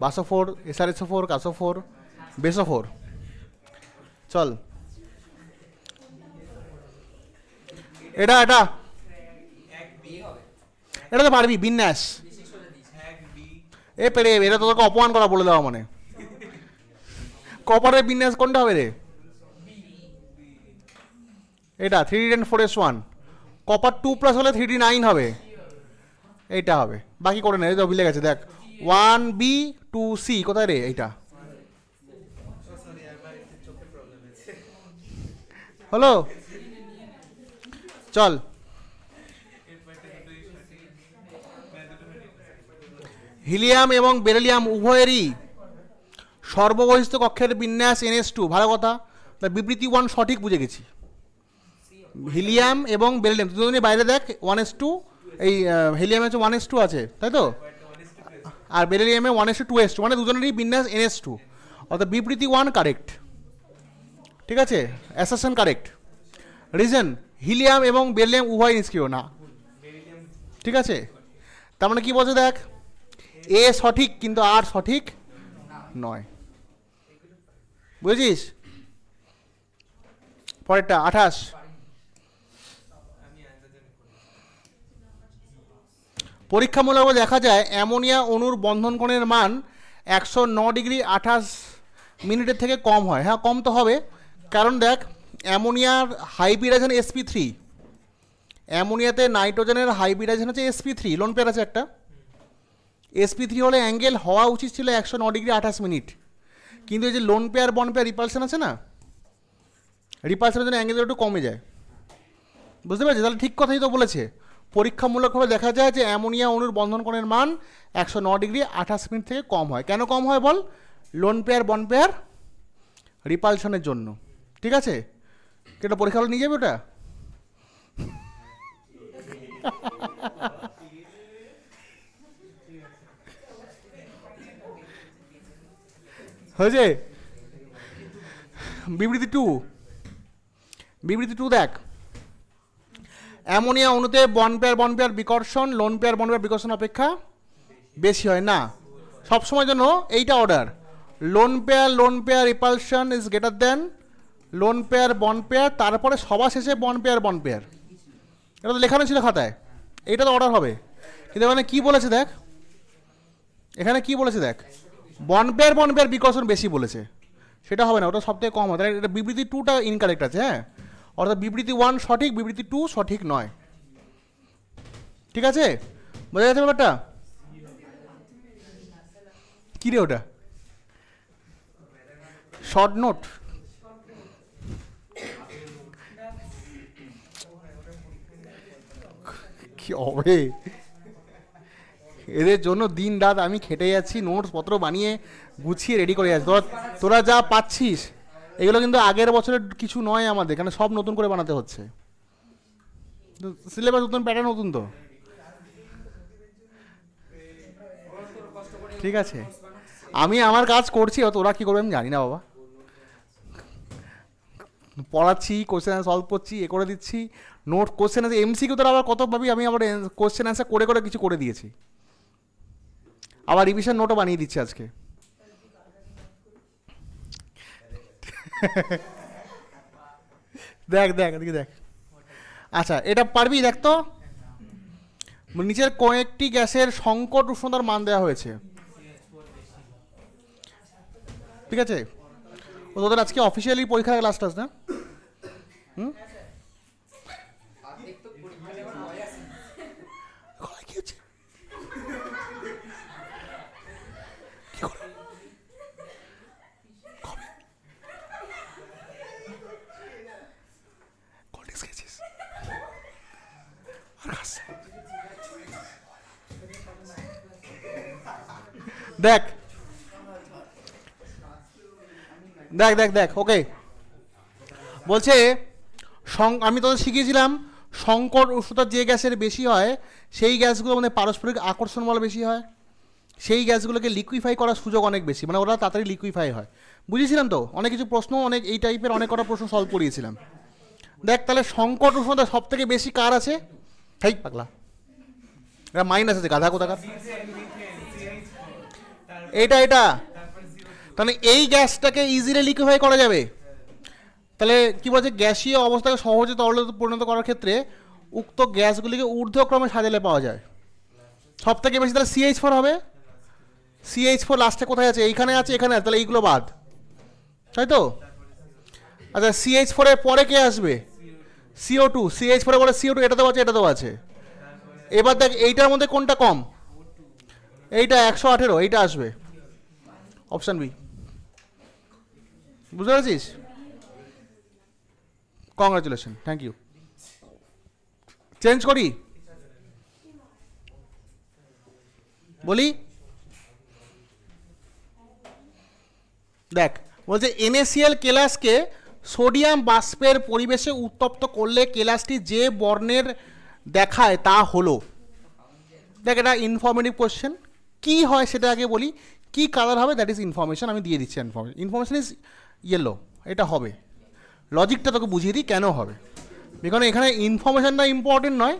S1: বাসোফোর, SRSO4, কাসোফোর, বেসোফোর। চল, এটা এটা এটা তো পারবি, বিন্যাস। এ পেরে, এটা তো তোকে অপমান করা বলে দেওয়া মানে। কপারের বিন্যাস কোনটা হবে রে? এটা 3D10 4S1, কপার 2+ হলে 3D9 হবে, এইটা হবে। বাকি করে নে, এই তো ভুলে গেছে, দেখ 1B 2C কোথায় রে? এইটা হলো। চল, হিলিয়াম এবং বেরিলিয়াম উভয়েরই সর্ববহিষ্ঠ কক্ষের বিন্যাস NS2, ভালো কথা। বিবৃতি 1 সঠিক, বুঝে গেছি। হিলিয়াম এবং বেরিলিয়াম দুজনে বাইরে দেখ 1s2, এই হিলিয়ামে হচ্ছে 1s2 আছে, তাই তো? আর বেরিলিয়ামে 1s2 মানে দুজনেরই বিন্যাস NS2, অর্থাৎ বিবৃতি 1 কারেক্ট, ঠিক আছে? Assertion correct. রিজন, হিলিয়াম এবং বেরিলিয়াম উভয় নিষ্ক্রিয় না, ঠিক আছে? তার মানে কি বলছে দেখ, এ সঠিক কিন্তু আর সঠিক নয়, বুঝেছিস? পরেরটা 28, পরীক্ষামূলকভাবে দেখা যায় অ্যামোনিয়া অণুর বন্ধন কোণের মান 109°28' থেকে কম হয়। হ্যাঁ, কম তো হবে, কারণ দেখ অ্যামোনিয়ার হাইব্রিডাইজেশন sp3, অ্যামোনিয়াতে নাইট্রোজেনের হাইব্রিডাইজেশন হচ্ছে sp3, লোন পেয়ার আছে একটা। sp3 হলে অ্যাঙ্গেল হওয়া উচিত ছিল 109°28', কিন্তু এই যে লোন পেয়ার বন পেয়ার রিপালশন আছে না, রিপালশনের জন্য অ্যাঙ্গেল একটু কমে যায়, বুঝতে পারছি? তাহলে ঠিক কথাই তো বলেছে। পরীক্ষামূলকভাবে দেখা যায় যে অ্যামোনিয়া অণুর বন্ধন কোণের মান 109°28' থেকে কম হয়। কেন কম হয় বল? লোন পেয়ার বন পেয়ার রিপালশনের জন্য, ঠিক আছে? কেটা পরীক্ষা হলে নিয়ে যাবে ওটা? হয়েছে? বিবৃতি 2 দেখ, অ্যামোনিয়া অণুতে বন পেয়ার বিকর্ষণ লোন পেয়ার বিকর্ষণ অপেক্ষা বেশি হয় না। সবসময় জন্য এইটা order, lone pair repulsion is greater than lone pair বন পেয়ার, তারপরে সবার শেষে বন পেয়ার। এটা তো লেখানো ছিল খাতায়, এইটা তো অর্ডার হবে। কিন্তু এখানে কী বলেছে দেখ, এখানে কি বলেছে দেখ, বন পেয়ার বিকর্ষণ বেশি বলেছে, সেটা হবে না, ওটা সবথেকে কম হয়। তাহলে এটা বিবৃতি 2টা ইনকারেক্ট আছে। হ্যাঁ, অর্থাৎ বিবৃতি 1 সঠিক, বিবৃতি 2 সঠিক নয়, ঠিক আছে? বোঝা যাচ্ছে ব্যাপারটা? কী রে ওটা? শর্ট নোট, কি হবে এদের জন্য? দিন রাত আমি খেটে যাচ্ছি, নোটস পত্র বানিয়ে গুছিয়ে রেডি করে যাচ্ছি। তোরা যা পাচ্ছিস এগুলো কিন্তু আগের বছরের কিছু নয় আমাদের, কারণ সব নতুন করে বানাতে হচ্ছে। সিলেবাস নতুন, প্যাটার্ন নতুন, তো ঠিক আছে। আমি আমার কাজ করছি, তোরা কি করবে আমি জানি না বাবা। পড়াচ্ছি, কোশ্চেন সলভ করছি, এ করে দিচ্ছি, নোট কোশ্চেন আছে এমসিকিউ, তোরা আবার কত ভাবি আমি আবার কোশ্চেন অ্যান্সার করে করে কিছু করে দিয়েছি, আবার রিভিশন নোটও বানিয়ে দিচ্ছি আজকে। দেখ দেখ এদিকে দেখ। আচ্ছা এটা পারবি? দেখ তো, নিচের কয়েকটি গ্যাসের সংকট উষ্ণতার মান দেওয়া হয়েছে, ঠিক আছে? তোদের আজকে অফিসিয়ালি পরীক্ষার ক্লাস টাস না? হুম, দেখ দেখ দেখ দেখ ওকে বলছে আমি তোদের শিখিয়েছিলাম সংকট উষ্ণতা যে গ্যাসের বেশি হয় সেই গ্যাসগুলোর মধ্যে পারস্পরিক আকর্ষণ বল বেশি হয়, সেই গ্যাসগুলোকে লিকুইফাই করার সুযোগ অনেক বেশি, মানে ওরা তাড়াতাড়ি লিকুইফাই হয়। বুঝেছিলাম তো, অনেক কিছু প্রশ্ন, অনেক এই টাইপের অনেক কটা প্রশ্ন সলভ করিয়েছিলাম। দেখ তাহলে সংকট উষ্ণতা সব থেকে বেশি কার আছে? হেই পাগলা, এটা মাইনাস আছে গাধা কোথাকার। এটা তাহলে এই গ্যাসটাকে ইজিলি লিকুইফাই করা যাবে। তাহলে কি বলছে, গ্যাসীয় অবস্থাকে সহজে তরলে পরিণত করার ক্ষেত্রে উক্ত গ্যাসগুলিকে ঊর্ধ্বক্রমে সাজালে পাওয়া যায় সব থেকে বেশি। তাহলে CH4 হবে। CH4 লাস্টে কোথায় আছে? এইখানে আছে, এখানে আছে, তাহলে এইগুলো বাদ, তাই তো? আচ্ছা CH4 এর পরে কে আসবে? CO2। CH4 এর পরে CO2, এটাতেও আছে, এটাতেও আছে। এবার দেখ এইটার মধ্যে কোনটা কম? এইটা 118, এইটা আসবে অপশান বি। বুঝতে পেরেছিস? Congratulation, thank you. চেঞ্জ করি, বলি দেখ বলছে NaCl কেলাসকে সোডিয়াম বাষ্পের পরিবেশে উত্তপ্ত করলে কেলাসটি যে বর্ণের দেখায় তা হলো। দেখ এটা ইনফরমেটিভ কোশ্চেন, কি হয় সেটা আগে বলি। কি কালার হবে দ্যাট ইজ ইনফরমেশন, আমি দিয়ে দিচ্ছি। ইনফরমেশন ইজ ইয়েলো, এটা হবে। লজিকটা তোকে বুঝিয়ে দিই কেন হবে, কারণ এখানে ইনফরমেশনটা ইম্পর্টেন্ট নয়,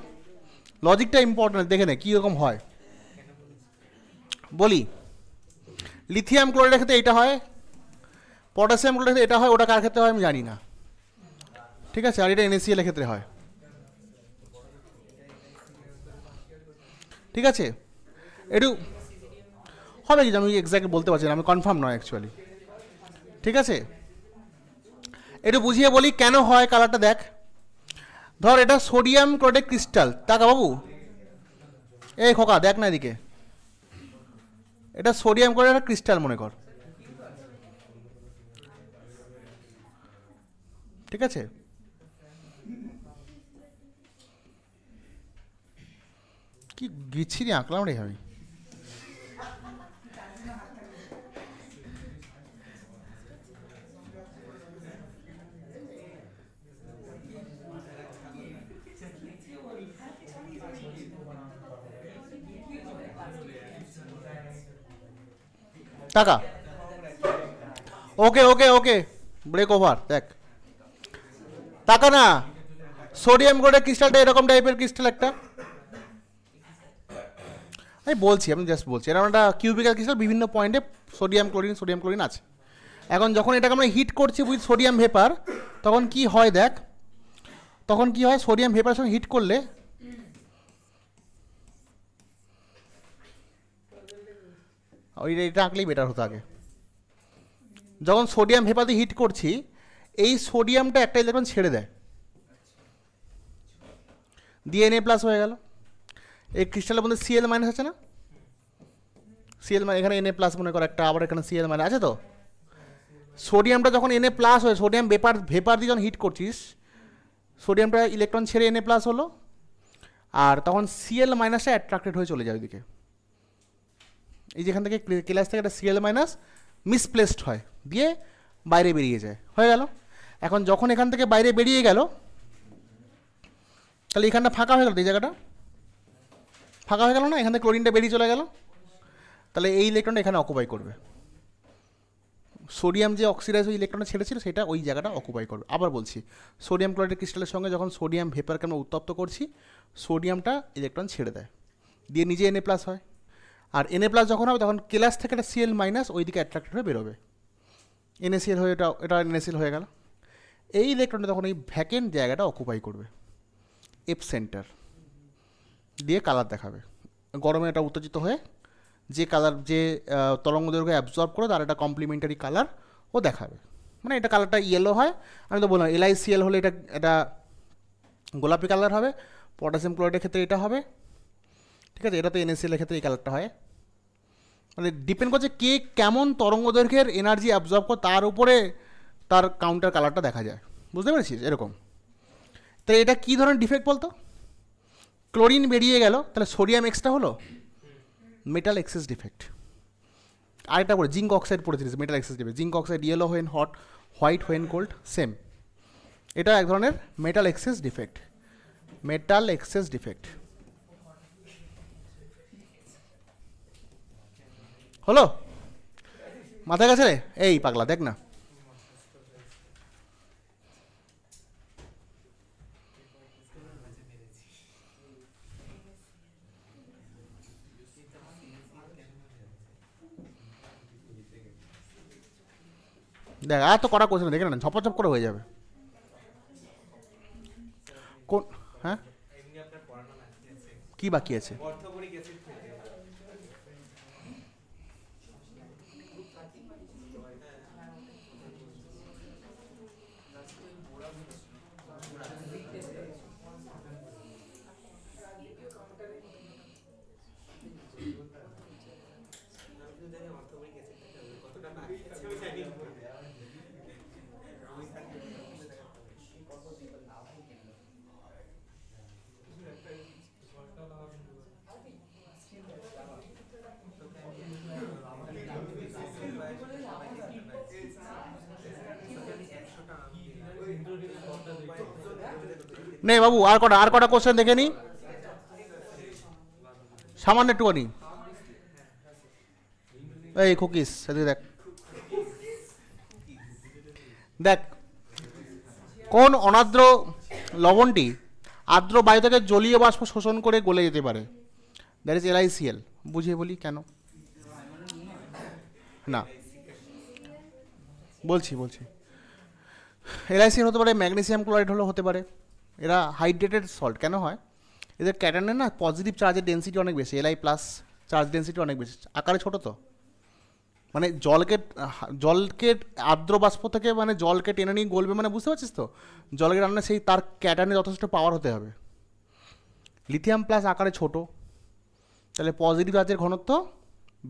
S1: লজিকটা ইম্পর্টেন্ট। দেখে নে কীরকম হয় বলি। লিথিয়াম ক্লোরাইডের ক্ষেত্রে এটা হয়, পটাশিয়াম ক্লোরাইডের ক্ষেত্রে এটা হয়, ওটা কার ক্ষেত্রে হয় আমি জানি না, ঠিক আছে? আর এটা NaCl এর ক্ষেত্রে হয়, ঠিক আছে? একটু হবে কি আমি এক্স্যাক্ট বলতে পারছি না, আমি কনফার্ম নয় অ্যাকচুয়ালি, ঠিক আছে? একটু বুঝিয়ে বলি কেন হয় কালারটা। দেখ ধর এটা সোডিয়াম ক্লোরাইড ক্রিস্টাল, তাকা বাবু, এই খোকা দেখ না এদিকে, এটা সোডিয়াম ক্লোরাইড ক্রিস্টাল মনে কর, ঠিক আছে? কি বিচ্ছিরি আঁকলাম রে আমি। টাকা ওকে ওকে ওকে ব্রেক ওভার। দেখ টাকা না, সোডিয়াম ক্লোরাইড ক্রিস্টালটা এরকম টাইপের ক্রিস্টাল একটা, আমি বলছি, আমি জাস্ট বলছি এরকম একটা কিউবিক্যাল ক্রিস্টাল, বিভিন্ন পয়েন্টে সোডিয়াম ক্লোরিন আছে। এখন যখন এটাকে আমরা হিট করছি উইথ সোডিয়াম ভেপার, তখন কি হয় দেখ, তখন কি হয় সোডিয়াম ভেপারের সঙ্গে হিট করলে এটা আঁকলেই বেটার হতো আগে। যখন সোডিয়াম ভেপার দিয়ে হিট করছি, এই সোডিয়ামটা একটা ইলেকট্রন ছেড়ে দেয়, দিয়ে Na+ হয়ে গেল। এই ক্রিস্টালের মধ্যে Cl- আছে না, Cl- এখানে Na+ মনে করো একটা, আবার এখানে Cl- আছে তো, সোডিয়ামটা যখন Na প্লাস হয়, সোডিয়াম ভেপার দিয়ে যখন হিট করছিস, সোডিয়ামটা ইলেকট্রন ছেড়ে Na প্লাস হলো, আর তখন Cl মাইনাসটা অ্যাট্রাক্টেড হয়ে চলে যায় ওইদিকে। এই যেখান থেকে ক্লাস থেকে একটা Cl মাইনাস মিসপ্লেসড হয়, দিয়ে বাইরে বেরিয়ে যায়, হয়ে গেল। এখন যখন এখান থেকে বাইরে বেরিয়ে গেল, তাহলে এখানটা ফাঁকা হয়ে গেল, এই জায়গাটা ফাঁকা হয়ে গেল না, এখান থেকে ক্লোরিনটা বেরিয়ে চলে গেল, তাহলে এই ইলেকট্রনটা এখানে অকুপাই করবে। সোডিয়াম যে অক্সিডাইজ ওই ইলেকট্রনটা ছেড়েছিল সেটা ওই জায়গাটা অকুপাই করবে। আবার বলছি, সোডিয়াম ক্লোরাইড ক্রিস্টালের সঙ্গে যখন সোডিয়াম ভেপারকে আমরা উত্তপ্ত করছি, সোডিয়ামটা ইলেকট্রন ছেড়ে দেয়, দিয়ে নিজে Na প্লাস হয়, আর Na প্লাস যখন হবে তখন কেলাস থেকে একটা Cl মাইনাস ওই দিকে অ্যাট্রাক্টেড হয়ে বেরোবে, NaCl হয়ে এটা NaCl হয়ে গেল। এই ইলেকট্রনটা তখন এই ভ্যাকেন্ট জায়গাটা অকুপাই করবে, এফ সেন্টার দিয়ে কালার দেখাবে। গরমে এটা উত্তেজিত হয়ে যে কালার, যে তরঙ্গ দৈর্ঘ্য অ্যাবজর্ব করে তার একটা কমপ্লিমেন্টারি কালার ও দেখাবে। মানে এটা কালারটা ইয়েলো হয়, আমি তো বললাম LiCl হলে এটা গোলাপি কালার হবে, পটাশিয়াম ক্লোরাইডের ক্ষেত্রে এটা হবে, ঠিক আছে। এটা তো NaCl এর ক্ষেত্রে এই কালারটা হয়। মানে ডিপেন্ড করছে কে কেমন তরঙ্গ দৈর্ঘ্যের এনার্জি অ্যাবজর্ব করে, তার উপরে তার কাউন্টার কালারটা দেখা যায়, বুঝতে পেরেছিস? এরকম। তাহলে এটা কী ধরনের ডিফেক্ট বলতো? ক্লোরিন বেরিয়ে গেল, তাহলে সোডিয়াম এক্সট্রা হলো, মেটাল এক্সেস ডিফেক্ট। আরেকটা পড়ে জিঙ্ক অক্সাইড পড়েছিলিস, metal excess defect. Zinc oxide yellow when hot, white when cold, same. এটা এক ধরনের metal excess defect, metal excess defect. হলো? মাথায় গেছে রে? এই পাগলা দেখ না, দেখ আর তো করা কোশ্চেন দেখে না, ঝপঝপ করে হয়ে যাবে। কোন? হ্যাঁ, কি বাকি আছে? নে বাবু, আর কটা কোশ্চেন দেখে নি, সামান্য একটুখানি। এই কুকিস সেদিকে দেখ, দেখ কোন অনার্দ্র লবণটি আর্দ্র বায়ু থেকে জলীয় বাষ্প শোষণ করে গলে যেতে পারে? That is LiCl। বুঝিয়ে বলি কেন? না, বলছি LiCl হতে পারে, ম্যাগনেসিয়াম ক্লোরাইড হলেও হতে পারে। এরা হাইড্রেটেড সল্ট কেন হয়? এদের ক্যাটায়নের না পজিটিভ চার্জের ডেন্সিটি অনেক বেশি, Li প্লাস চার্জ ডেন্সিটি অনেক বেশি, আকারে ছোটো তো। মানে জলকে আর্দ্র বাষ্প থেকে মানে জলকে টেনে নিয়ে গলবে, মানে বুঝতে পারছিস তো? জলকে টানলে সেই তার ক্যাটায়নে যথেষ্ট পাওয়ার হতে হবে। লিথিয়াম প্লাস আকারে ছোট, তাহলে পজিটিভ চার্জের ঘনত্ব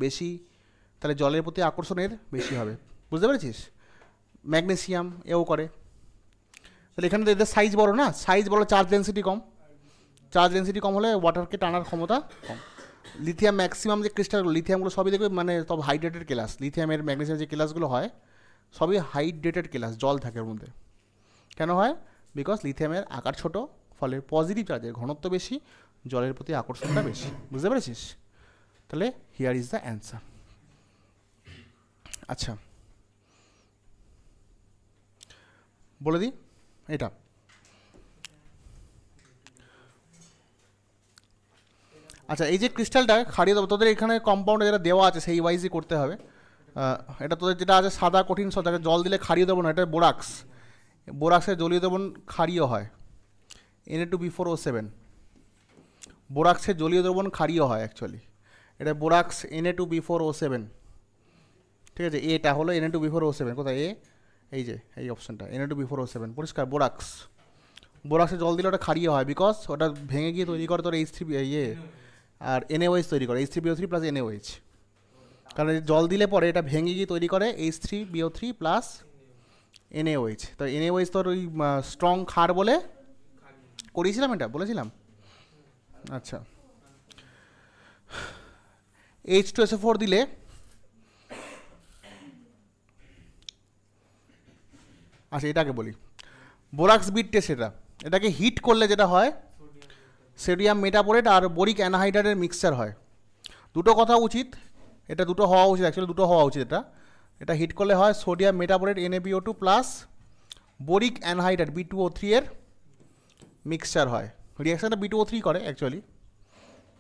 S1: বেশি, তাহলে জলের প্রতি আকর্ষণের বেশি হবে, বুঝতে পেরেছিস? ম্যাগনেসিয়াম এও করে। তাহলে এখানে তো এদের সাইজ বড় না, সাইজ বড়, চার্জ ডেন্সিটি কম, চার্জ ডেন্সিটি কম হলে ওয়াটারকে টানার ক্ষমতা কম। লিথিয়াম ম্যাক্সিমাম যে ক্রিস্টালগুলো, লিথিয়ামগুলো সবই দেখবে মানে সব হাইড্রেটেড কেলাস, লিথিয়ামের ম্যাগনেসিয়াম যে কেলাসগুলো হয় সবই হাইড্রেটেড কেলাস, জল থাকে ওর মধ্যে। কেন হয়? বিকজ লিথিয়ামের আকার ছোট, ফলে পজিটিভ চার্জের ঘনত্ব বেশি, জলের প্রতি আকর্ষণটা বেশি, বুঝতে পেরেছিস? তাহলে হিয়ার ইজ দ্য অ্যান্সার। আচ্ছা বলে দিই এটা, আচ্ছা এই যে ক্রিস্টালটা খাড়িয়ে দেবো, তোদের এখানে কম্পাউন্ডে যেটা দেওয়া আছে সেই ওয়াইজই করতে হবে। এটা তোদের যেটা আছে সাদা কঠিন সদাকে জল দিলে খাড়িয়ে দেবো না, এটা বোরাক্স, বোরাক্সের জলীয় দ্রবণ ক্ষারীয় হয়, Na2B4O7, বোরাক্সের জলীয় দ্রবণ ক্ষারীয় হয় অ্যাকচুয়ালি, এটা বোরাক্স Na2B4O7, ঠিক আছে। এটা হলো Na2B4O7, কোথায়? এই যে এই অপশানটা Na2B4O7, পরিষ্কার বোরাক্স, বোরাক্সে জল দিলে ওটা ক্ষারীয় হয়, বিকজ ওটা ভেঙে গিয়ে তৈরি করে তোর H3 আর NaOH তৈরি করে, H3BO3 প্লাস NaOH, কারণ জল দিলে পরে এটা ভেঙে গিয়ে তৈরি করে H3BO3 প্লাস NaOH। তো NaOH তোর ওই স্ট্রং ক্ষার বলে করিয়েছিলাম, এটা বলেছিলাম। আচ্ছা, H2SO4 দিলে আচ্ছা এটাকে বলি বোরাক্স বিট টেস্ট। এটাকে হিট করলে যেটা হয় সোডিয়াম মেটাবোরেট আর বোরিক অ্যানহাইড্রাইডের মিক্সচার হয়। দুটো কথা উচিত, এটা দুটো হওয়া উচিত, অ্যাকচুয়ালি দুটো হওয়া উচিত। এটা হিট করলে হয় sodium metaborate NaBO2 plus boric anhydride B2O3 এর মিক্সচার হয়। রিয়াকশানটা B2O3 করে অ্যাকচুয়ালি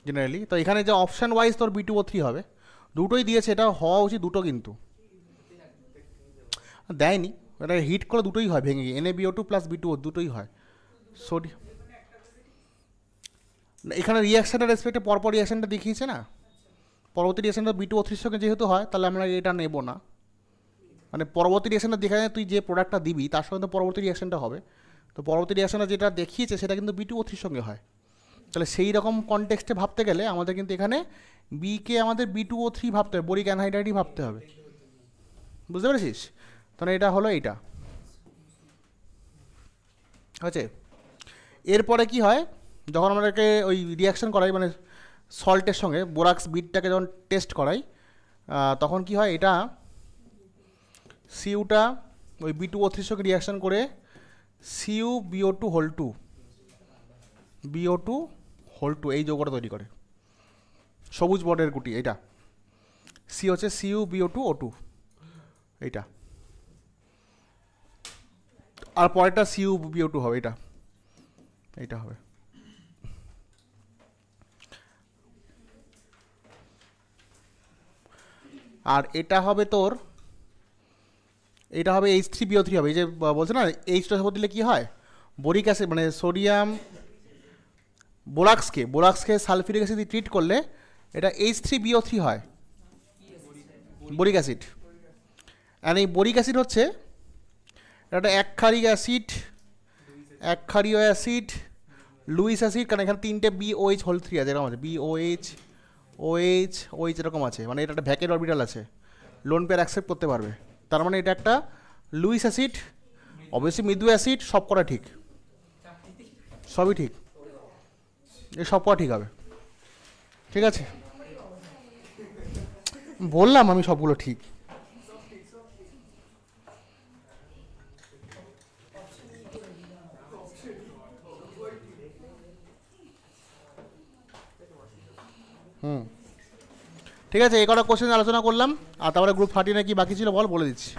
S1: জেনারেলি। তো এখানে যে অপশান ওয়াইজ তোর B2O3 হবে, দুটোই দিয়েছে, এটা হওয়া উচিত দুটো, কিন্তু দেয়নি। এটা হিট করে দুটোই হয় ভেঙে গিয়ে, NaBO2 প্লাস B2O দুটোই হয়। সোডিয়াম এখানে রিয়াকশানের রেসপেক্টে পরপর রিয়াকশানটা দেখিয়েছে না, পরবর্তী রিয়াকশানটা B2O3 সঙ্গে যেহেতু হয়, তাহলে আমরা এটা নেব না। মানে পরবর্তী রিয়াকশানটা দেখা যায় তুই যে প্রোডাক্টটা দিবি তার সঙ্গে তো পরবর্তী রিয়াকশানটা হবে। তো পরবর্তী রিয়াকশানটা যেটা দেখিয়েছে সেটা কিন্তু B2O3 সঙ্গে হয়। তাহলে সেই রকম কনটেক্সটে ভাবতে গেলে আমাদের কিন্তু এখানে বিকে আমাদের B2O3 ভাবতে হবে, বোরিক অ্যানহাইড্রাইডই ভাবতে হবে। বুঝতে পেরেছিস? তাহলে এটা হলো এইটা। আছে এরপরে কি হয়, যখন আমাদেরকে ওই রিয়াকশান করাই মানে সল্টের সঙ্গে বোরাক্স বিটটাকে যখন টেস্ট করাই, তখন কি হয়, এটা সিউটা ওই B2O3 সঙ্গে রিয়াকশান করে CuBO2 হোল 2 BO2 হোল 2 এই যৌগটা তৈরি করে, সবুজ বর্ডের গুটি। এটা সি হচ্ছে CuBO2O2 এইটা, আর পরেরটা CuBO2 হবে, এইটা হবে। আর এটা হবে তোর, এটা হবে H3BO3 হবে। এই যে বলছে না H2 দিলে কী হয়, বোরিক অ্যাসিড মানে সোডিয়াম বোরাক্সকে সালফিউরিক অ্যাসিড দিয়ে ট্রিট করলে এটা H3BO3 হয়, বোরিক অ্যাসিড। আর এই বোরিক অ্যাসিড হচ্ছে এটা একক্ষারিক অ্যাসিড লুইস অ্যাসিড, কারণ এখানে 3টে BOH হোল 3 আছে, এরকম আছে BOH এরকম আছে, মানে এটা একটা ভ্যাকেট অরবিটাল আছে, লোন পেয়ার অ্যাকসেপ্ট করতে পারবে। তার মানে এটা একটা লুইস অ্যাসিড, অবভিয়াসলি মৃদু অ্যাসিড, সব করা ঠিক, সবই ঠিক, এই সব করা ঠিক হবে। ঠিক আছে, বললাম আমি সবগুলো ঠিক। ঠিক আছে, এই কটা কোশ্চেন আলোচনা করলাম, আর তারপরে গ্রুপ 13 কি বাকি ছিল বলে দিচ্ছি।